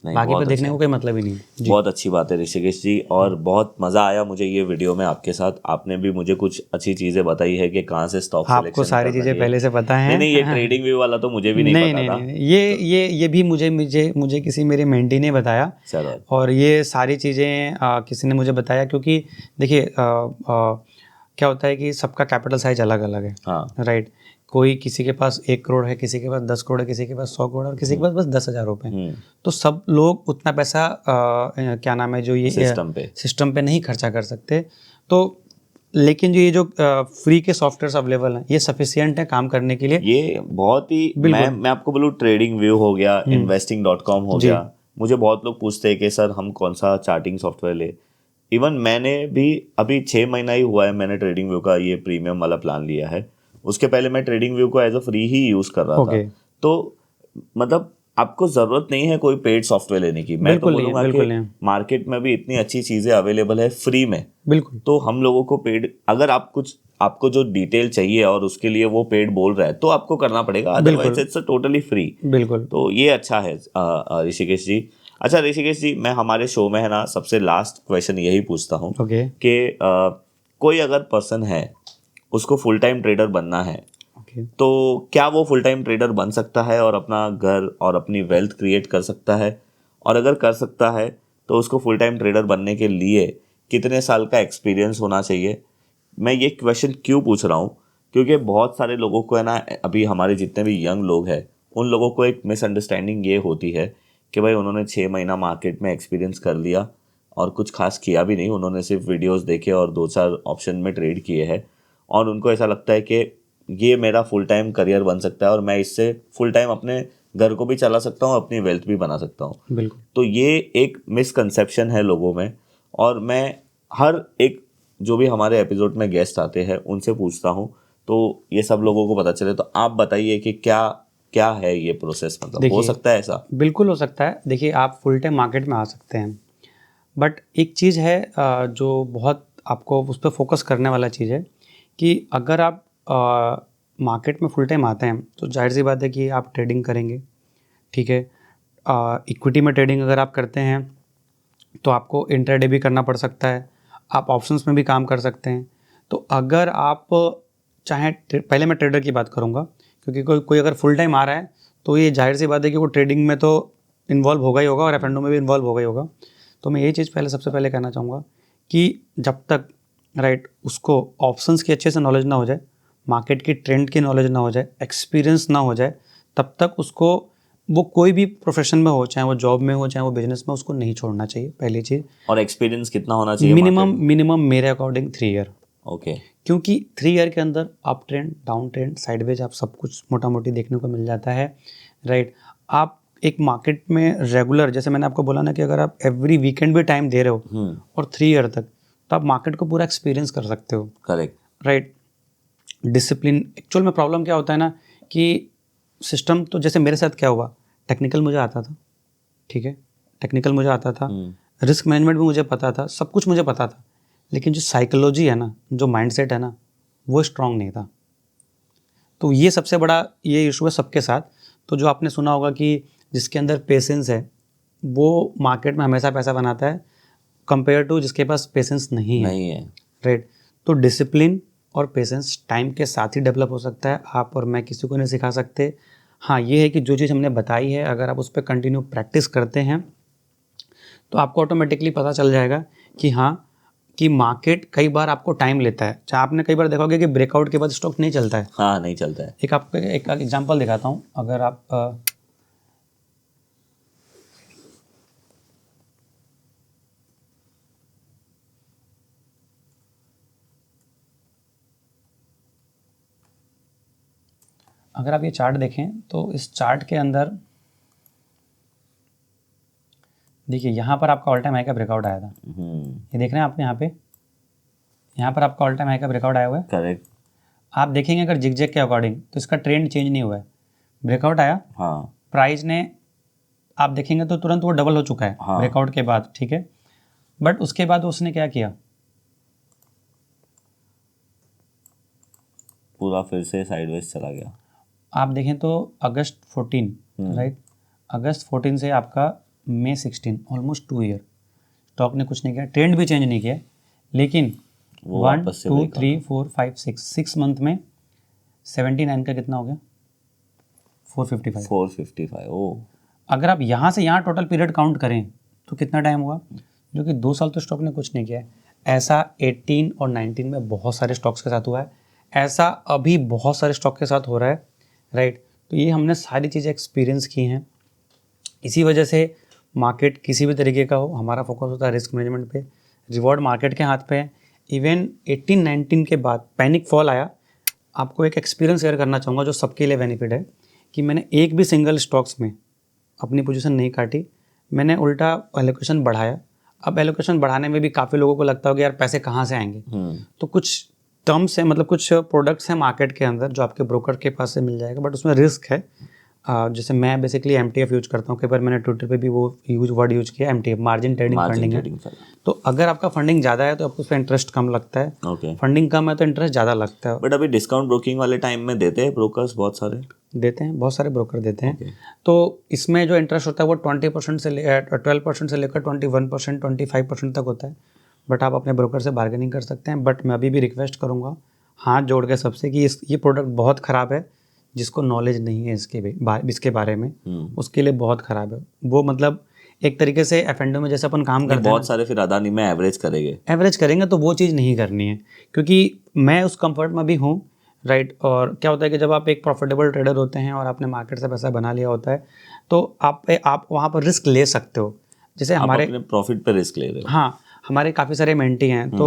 बाकी पे देखने को कोई मतलब ही नहीं है। बहुत अच्छी बात है ऋषिकेश जी, और बहुत मज़ा आया मुझे ये वीडियो में आपके साथ। आपने भी मुझे कुछ अच्छी चीज़ें बताई है कि कहाँ से स्टॉक सिलेक्शन आपको सारी चीज़ें पहले से पता है। नहीं, ये ट्रेडिंग व्यू वाला तो मुझे भी नहीं पता था। नहीं, ये भी मुझे किसी मेरे मेंटी ने बताया। और ये सारी चीज़ें किसी ने मुझे बताया, क्योंकि देखिए क्या होता है कि सबका कैपिटल साइज अलग अलग है, राइट। कोई किसी के पास 1 करोड़ है, किसी के पास 10 करोड़ है, किसी के पास 100 करोड़ है और किसी के पास बस 10,000 रुपये। तो सब लोग उतना पैसा क्या नाम है जो ये सिस्टम पे नहीं खर्चा कर सकते। तो लेकिन जो फ्री के सॉफ्टवेयर अवेलेबल हैं ये सफिशिएंट है काम करने के लिए। ये बहुत ही मैं आपको बोलूँ, ट्रेडिंग व्यू हो गया, investing.com हो गया। मुझे बहुत लोग पूछते हैं कि सर हम कौन सा चार्टिंग सॉफ्टवेयर ले। इवन मैंने भी अभी 6 महीना ही हुआ है मैंने ट्रेडिंग व्यू का ये प्रीमियम वाला प्लान लिया है। उसके पहले मैं ट्रेडिंग व्यू को एज अ फ्री ही यूज़ कर रहा था। तो मतलब आपको ज़रूरत नहीं है कोई पेड सॉफ्टवेयर लेने की। मैं तो बोलूँगा कि मार्केट में भी इतनी अच्छी चीज़ें अवेलेबल है फ्री में। बिल्कुल। तो हम लोगों को पेड, अगर आपको जो डिटेल चाहिए और उसके लिए वो पेड बोल रहा है तो आपको करना पड़ेगा, अदरवाइज इट्स टोटली फ्री। बिल्कुल। तो ये अच्छा है ऋषिकेश जी। अच्छा ऋषिकेश जी, मैं हमारे शो में है ना सबसे लास्ट क्वेश्चन यही पूछता हूँ कि कोई अगर पर्सन है उसको फुल टाइम ट्रेडर बनना है, तो क्या वो फुल टाइम ट्रेडर बन सकता है और अपना घर और अपनी वेल्थ क्रिएट कर सकता है? और अगर कर सकता है तो उसको फुल टाइम ट्रेडर बनने के लिए कितने साल का एक्सपीरियंस होना चाहिए? मैं ये क्वेश्चन क्यों पूछ रहा हूँ, क्योंकि बहुत सारे लोगों को है ना, अभी हमारे जितने भी यंग लोग हैं उन लोगों को एक मिसअंडरस्टैंडिंग ये होती है कि भाई उन्होंने 6 महीना मार्केट में एक्सपीरियंस कर लिया और कुछ खास किया भी नहीं, उन्होंने सिर्फ वीडियोज़ देखे और 2-4 ऑप्शन में ट्रेड किए हैं और उनको ऐसा लगता है कि ये मेरा फुल टाइम करियर बन सकता है और मैं इससे फुल टाइम अपने घर को भी चला सकता हूँ, अपनी वेल्थ भी बना सकता हूँ। बिल्कुल। तो ये एक मिसकंसेप्शन है लोगों में, और मैं हर एक जो भी हमारे एपिसोड में गेस्ट आते हैं उनसे पूछता हूँ तो ये सब लोगों को पता चले। तो आप बताइए कि क्या है ये प्रोसेस, मतलब हो सकता है ऐसा? बिल्कुल हो सकता है। देखिए आप फुल टाइम मार्केट में आ सकते हैं, बट एक चीज़ है जो बहुत आपको उस पर फोकस करने वाला चीज़ है कि अगर आप मार्केट में फुल टाइम आते हैं तो जाहिर सी बात है कि आप ट्रेडिंग करेंगे, ठीक है। इक्विटी में ट्रेडिंग अगर आप करते हैं तो आपको इंट्राडे भी करना पड़ सकता है, आप ऑप्शंस में भी काम कर सकते हैं। तो अगर आप चाहे पहले मैं ट्रेडर की बात करूँगा, क्योंकि कोई अगर फुल टाइम आ रहा है तो ये जाहिर सी बात है कि वो ट्रेडिंग में तो इन्वॉल्व होगा ही होगा और F&O में भी इन्वॉल्व होगा ही होगा। तो मैं ये चीज़ सबसे पहले कहना चाहूँगा कि जब तक उसको ऑप्शंस की अच्छे से नॉलेज ना हो जाए, मार्केट की ट्रेंड की नॉलेज ना हो जाए, एक्सपीरियंस ना हो जाए, तब तक उसको वो कोई भी प्रोफेशन में हो, चाहे वो जॉब में हो, चाहे वो बिजनेस में, उसको नहीं छोड़ना चाहिए, पहली चीज़। और एक्सपीरियंस कितना होना चाहिए? मिनिमम मेरे अकॉर्डिंग 3 ईयर। ओके। क्योंकि 3 ईयर के अंदर up trend, down trend, sideways आप सब कुछ मोटा मोटी देखने को मिल जाता है, राइट। आप एक मार्केट में रेगुलर, जैसे मैंने आपको बोला ना कि अगर आप एवरी वीकेंड भी टाइम दे रहे हो और 3 ईयर तक, तो आप मार्केट को पूरा एक्सपीरियंस कर सकते हो। Correct, right. डिसिप्लिन, एक्चुअल में प्रॉब्लम क्या होता है ना कि सिस्टम, तो जैसे मेरे साथ क्या हुआ, टेक्निकल मुझे आता था, ठीक है, टेक्निकल मुझे आता था, रिस्क मैनेजमेंट भी मुझे पता था, सब कुछ मुझे पता था, लेकिन जो साइकोलॉजी है ना, जो माइंडसेट है ना, वो स्ट्रांग नहीं था। तो ये सबसे बड़ा ये इशू है सबके साथ। तो जो आपने सुना होगा कि जिसके अंदर पेशेंस है वो मार्केट में हमेशा पैसा बनाता है, कंपेयर टू जिसके पास पेशेंस नहीं है। राइट। तो डिसिप्लिन और पेशेंस टाइम के साथ ही डेवलप हो सकता है, आप और मैं किसी को नहीं सिखा सकते। हाँ, ये है कि जो चीज़ हमने बताई है, अगर आप उस पर कंटिन्यू प्रैक्टिस करते हैं तो आपको ऑटोमेटिकली पता चल जाएगा कि हाँ, कि मार्केट कई बार आपको टाइम लेता है। चाहे आपने कई बार देखा होगा कि ब्रेकआउट के बाद स्टॉक नहीं चलता है। हाँ, नहीं चलता है। एक एग्जांपल दिखाता हूँ। अगर आप ये चार्ट देखें तो इस चार्ट के अंदर देखिए, यहाँ पर आपका ऑल टाइम हाई का ब्रेकआउट आया था। ये देख रहे हैं आप यहाँ पर आपका ऑल टाइम हाई का ब्रेकआउट आया हुआ है। करेक्ट। आप देखेंगे अगर जिगजैग के अकॉर्डिंग तो इसका ट्रेंड चेंज नहीं हुआ है। ब्रेकआउट आया, हाँ, प्राइस ने, आप देखेंगे तो तुरंत वो डबल हो चुका है ब्रेकआउट के बाद, ठीक है। बट उसके बाद उसने क्या किया, पूरा फिर से साइडवेज चला गया। आप देखें तो अगस्त 14, राइट, अगस्त 14 से आपका मई 16, ऑलमोस्ट 2 ईयर स्टॉक ने कुछ नहीं किया, ट्रेंड भी चेंज नहीं किया, लेकिन 1 2 3 4 5 6 मंथ में 79 का कितना हो गया, 455। ओ, अगर आप यहाँ से यहाँ टोटल पीरियड काउंट करें तो कितना टाइम हुआ, जो कि 2 साल तो स्टॉक ने कुछ नहीं किया है। ऐसा 18 और 19 में बहुत सारे स्टॉक्स के साथ हुआ है, ऐसा अभी बहुत सारे स्टॉक के साथ हो रहा है, राइट। तो ये हमने सारी चीज़ें एक्सपीरियंस की हैं। इसी वजह से मार्केट किसी भी तरीके का हो, हमारा फोकस होता है रिस्क मैनेजमेंट पे, रिवॉर्ड मार्केट के हाथ पे है। इवन 18-19 के बाद पैनिक फॉल आया। आपको एक एक्सपीरियंस शेयर करना चाहूँगा जो सबके लिए बेनिफिट है, कि मैंने एक भी सिंगल स्टॉक्स में अपनी पोजीशन नहीं काटी, मैंने उल्टा एलोकेशन बढ़ाया। अब एलोकेशन बढ़ाने में भी काफ़ी लोगों को लगता होगा यार पैसे कहाँ से आएंगे, तो कुछ टर्म्स है, मतलब कुछ प्रोडक्ट्स हैं मार्केट के अंदर जो आपके ब्रोकर के पास से मिल जाएगा, बट उसमें रिस्क है। जैसे मैं बेसिकली MTF यूज करता हूँ, कई बार मैंने ट्विटर पे भी वो वर्ड यूज किया, MTF, मार्जिन ट्रेडिंग फंडिंग है। तो अगर आपका फंडिंग ज़्यादा है तो आपको उस पर इंटरेस्ट कम लगता है, फंडिंग कम है तो इंटरेस्ट ज़्यादा लगता है। बट अभी डिस्काउंट ब्रोकिंग वाले टाइम में देते हैं ब्रोकर्स, बहुत सारे ब्रोकर देते हैं। तो इसमें जो इंटरेस्ट होता है वो 20% से 12% से लेकर 21%, 25% तक होता है, बट आप अपने ब्रोकर से बार्गेनिंग कर सकते हैं। बट मैं अभी भी रिक्वेस्ट करूँगा हाथ जोड़ के सबसे कि ये प्रोडक्ट बहुत ख़राब है, जिसको नॉलेज नहीं है इसके बारे में, उसके लिए बहुत ख़राब है वो। मतलब एक तरीके से F&O में जैसे अपन काम करते हैं, बहुत सारे फिर अदानी में एवरेज करेंगे तो वो चीज़ नहीं करनी है, क्योंकि मैं उस कंफर्ट में भी हूँ, राइट। और क्या होता है कि जब आप एक प्रॉफिटेबल ट्रेडर होते हैं और आपने मार्केट से पैसा बना लिया होता है, तो आप वहाँ पर रिस्क ले सकते हो। जैसे हमारे प्रॉफिट पर रिस्क ले रहे हो। हाँ, हमारे काफ़ी सारे मेंटी हैं, तो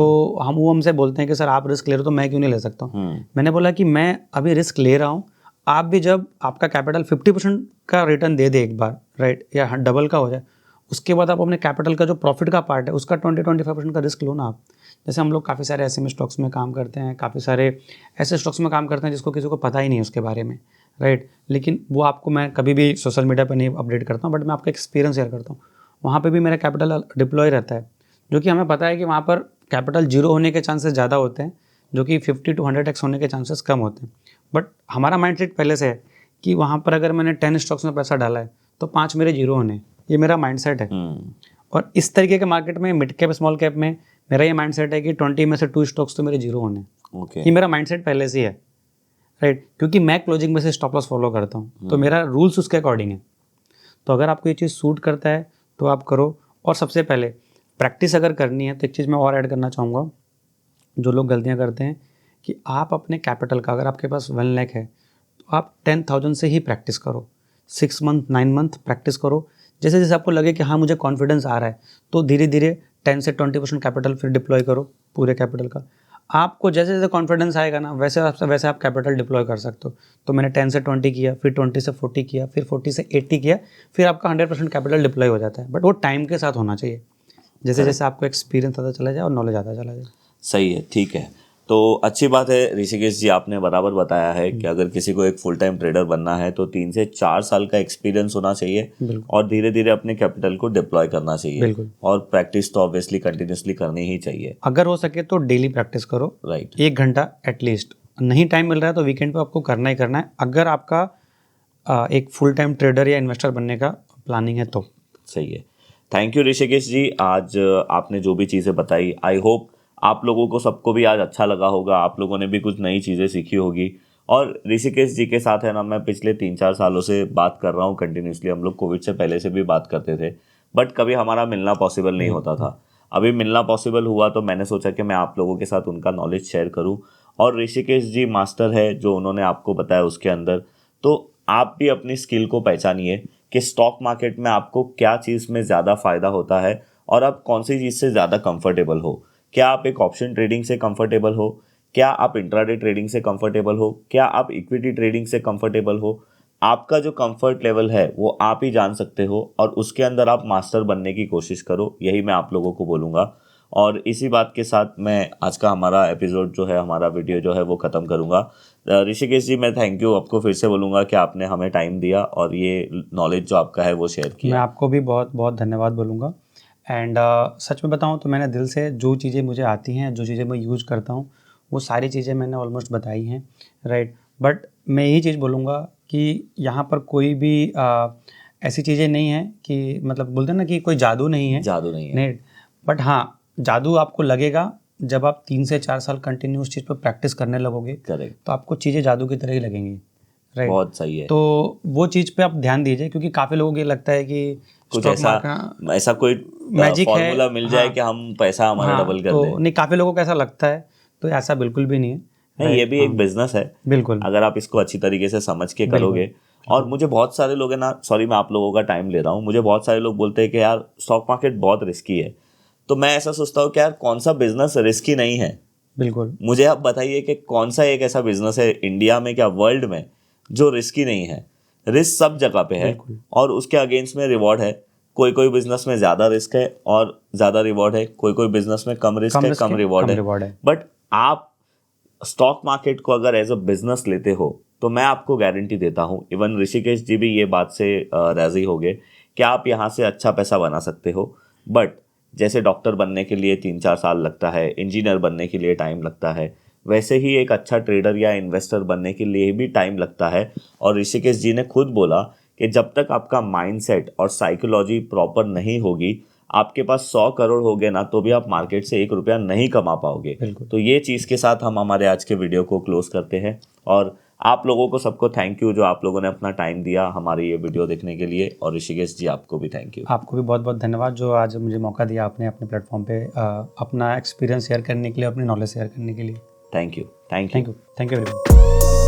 वो हमसे बोलते हैं कि सर आप रिस्क ले रहे हो तो मैं क्यों नहीं ले सकता हूँ। मैंने बोला कि मैं अभी रिस्क ले रहा हूँ, आप भी जब आपका कैपिटल 50% का रिटर्न दे दे एक बार, राइट, या डबल का हो जाए, उसके बाद आप अपने कैपिटल का जो प्रॉफिट का पार्ट है उसका 20-25% का रिस्क लो ना आप। जैसे हम लोग काफ़ी सारे ऐसे स्टॉक्स में काम करते हैं, काफ़ी सारे ऐसे स्टॉक्स में काम करते हैं जिसको किसी को पता ही नहीं है उसके बारे में, राइट। लेकिन वो आपको मैं कभी भी सोशल मीडिया पर नहीं अपडेट करता हूँ, बट मैं आपका एक्सपीरियंस शेयर करता हूँ। वहाँ पर भी मेरा कैपिटल डिप्लॉय रहता है, जो कि हमें पता है कि वहाँ पर कैपिटल 0 होने के चांसेस ज़्यादा होते हैं, जो कि 50 to 100x होने के चांसेस कम होते हैं। बट हमारा माइंडसेट पहले से है कि वहाँ पर अगर मैंने 10 स्टॉक्स में पैसा डाला है तो 5 मेरे 0 होने, ये मेरा माइंडसेट है। और इस तरीके के मार्केट में, मिड कैप स्मॉल कैप में मेरा ये माइंडसेट है कि 20 में से 2 स्टॉक्स तो मेरे जीरो होने हैं। ओके, ये मेरा माइंडसेट पहले से ही है, राइट, क्योंकि मैं क्लोजिंग में से स्टॉप लॉस फॉलो करता हूँ, तो मेरा रूल्स उसके अकॉर्डिंग है। तो अगर आपको ये चीज़ सूट करता है तो आप करो। और सबसे पहले प्रैक्टिस अगर करनी है तो एक चीज़ मैं और ऐड करना चाहूँगा, जो लोग गलतियाँ करते हैं कि आप अपने कैपिटल का, अगर आपके पास 1 लाख है तो आप 10,000 से ही प्रैक्टिस करो, 6 मंथ 9 मंथ प्रैक्टिस करो। जैसे जैसे आपको लगे कि हाँ मुझे कॉन्फिडेंस आ रहा है, तो धीरे धीरे 10 से 20% कैपिटल फिर डिप्लॉय करो पूरे कैपिटल का। आपको जैसे जैसे कॉन्फिडेंस आएगा ना, वैसे आप कैपिटल डिप्लॉय कर सकते हो। तो मैंने 10 से 20 किया, फिर 20 से 40 किया, फिर 40 से 80 किया, फिर आपका 100% कैपिटल डिप्लॉय हो जाता है। बट वो टाइम के साथ होना चाहिए, जैसे जैसे आपको एक्सपीरियंस आता चला जाए और नॉलेज आता चला जाए। सही है, ठीक है। तो अच्छी बात है ऋषिकेश जी, आपने बराबर बताया है कि अगर किसी को एक फुल टाइम ट्रेडर बनना है तो 3 से 4 साल का एक्सपीरियंस होना चाहिए और धीरे धीरे अपने कैपिटल को डिप्लॉय करना चाहिए। बिल्कुल। और प्रैक्टिस तो ऑब्वियसली कंटिन्यूसली करनी ही चाहिए। अगर हो सके तो डेली प्रैक्टिस करो, राइट, 1 घंटा एटलीस्ट। नहीं टाइम मिल रहा है तो वीकेंड पे आपको करना ही करना है, अगर आपका एक फुल टाइम ट्रेडर या इन्वेस्टर बनने का प्लानिंग है तो। सही है। थैंक यू ऋषिकेश जी, आज आपने जो भी चीज़ें बताई, आई होप आप लोगों को सबको भी आज अच्छा लगा होगा, आप लोगों ने भी कुछ नई चीज़ें सीखी होगी। और ऋषिकेश जी के साथ है ना, मैं पिछले 3-4 सालों से बात कर रहा हूँ कंटिन्यूसली। हम लोग कोविड से पहले से भी बात करते थे, बट कभी हमारा मिलना पॉसिबल नहीं होता था। अभी मिलना पॉसिबल हुआ तो मैंने सोचा कि मैं आप लोगों के साथ उनका नॉलेज शेयर करूँ। और ऋषिकेश जी मास्टर है जो उन्होंने आपको बताया उसके अंदर, तो आप भी अपनी स्किल को पहचानिए कि स्टॉक मार्केट में आपको क्या चीज़ में ज़्यादा फ़ायदा होता है और आप कौन सी चीज़ से ज़्यादा कंफर्टेबल हो। क्या आप एक ऑप्शन ट्रेडिंग से कंफर्टेबल हो, क्या आप इंट्राडे ट्रेडिंग से कंफर्टेबल हो, क्या आप इक्विटी ट्रेडिंग से कंफर्टेबल हो। आपका जो कंफर्ट लेवल है वो आप ही जान सकते हो और उसके अंदर आप मास्टर बनने की कोशिश करो, यही मैं आप लोगों को बोलूँगा। और इसी बात के साथ मैं आज का हमारा एपिसोड जो है, हमारा वीडियो जो है वो ख़त्म करूँगा। ऋषिकेश जी, मैं थैंक यू आपको फिर से बोलूँगा कि आपने हमें टाइम दिया और ये नॉलेज जो आपका है वो शेयर किया। मैं आपको भी बहुत बहुत धन्यवाद बोलूँगा। एंड सच में बताऊँ तो मैंने दिल से जो चीज़ें मुझे आती हैं, जो चीज़ें मैं यूज़ करता हूँ, वो सारी चीज़ें मैंने ऑलमोस्ट बताई हैं, राइट। बट मैं यही चीज़ बोलूँगा कि यहाँ पर कोई भी ऐसी चीज़ें नहीं हैं कि मतलब बोलते हैं ना कि कोई जादू नहीं है, जादू नहीं है। नहीं। बट हाँ, जादू आपको लगेगा जब आप 3 से 4 साल कंटिन्यू उस चीज़ पर प्रैक्टिस करने लगोगे, करेक्ट, तो आपको चीज़ें जादू की तरह ही लगेंगी, राइट। बहुत सही है। तो वो चीज़ पे आप ध्यान दीजिए, क्योंकि काफ़ी लोगों को ये लगता है कि कुछ स्टॉक ऐसा मार्केट कोई मैजिक है, फॉर्मूला मिल जाए कि हम पैसा हमारा हाँ, डबल कर तो दें। नहीं, काफ़ी लोगों को ऐसा लगता है, तो ऐसा बिल्कुल भी नहीं है। नहीं, ये भी एक बिजनेस है, बिल्कुल, अगर आप इसको अच्छी तरीके से समझ के करोगे। और मुझे बहुत सारे लोग है ना, सॉरी मैं आप लोगों का टाइम ले रहा हूँ, मुझे बहुत सारे लोग बोलते हैं कि यार स्टॉक मार्केट बहुत रिस्की है। तो मैं ऐसा सोचता हूँ कि यार कौन सा बिजनेस रिस्की नहीं है। बिल्कुल। मुझे आप बताइए कि कौन सा एक ऐसा बिजनेस है इंडिया में, क्या वर्ल्ड में, जो रिस्की नहीं है। रिस्क सब जगह पे है और उसके अगेंस्ट में रिवॉर्ड है। कोई कोई बिजनेस में ज़्यादा रिस्क है और ज़्यादा रिवॉर्ड है, कोई कोई बिजनेस में कम रिस्क है, कम रिवॉर्ड है। बट आप स्टॉक मार्केट को अगर एज अ बिजनेस लेते हो तो मैं आपको गारंटी देता हूँ, इवन ऋषिकेश जी भी ये बात से राजी हो गए कि आप यहाँ से अच्छा पैसा बना सकते हो। बट जैसे डॉक्टर बनने के लिए 3-4 साल लगता है, इंजीनियर बनने के लिए टाइम लगता है, वैसे ही एक अच्छा ट्रेडर या इन्वेस्टर बनने के लिए भी टाइम लगता है। और ऋषिकेश जी ने खुद बोला कि जब तक आपका माइंडसेट और साइकोलॉजी प्रॉपर नहीं होगी, आपके पास 100 करोड़ हो गए ना, तो भी आप मार्केट से 1 रुपया नहीं कमा पाओगे। तो ये चीज़ के साथ हम हमारे आज के वीडियो को क्लोज करते हैं। और आप लोगों को सबको थैंक यू जो आप लोगों ने अपना टाइम दिया हमारी ये वीडियो देखने के लिए। और ऋषिकेश जी आपको भी थैंक यू। आपको भी बहुत बहुत धन्यवाद जो आज मुझे मौका दिया आपने अपने प्लेटफॉर्म पे अपना एक्सपीरियंस शेयर करने के लिए, अपनी नॉलेज शेयर करने के लिए। Thank you, thank you, thank you, thank you very much.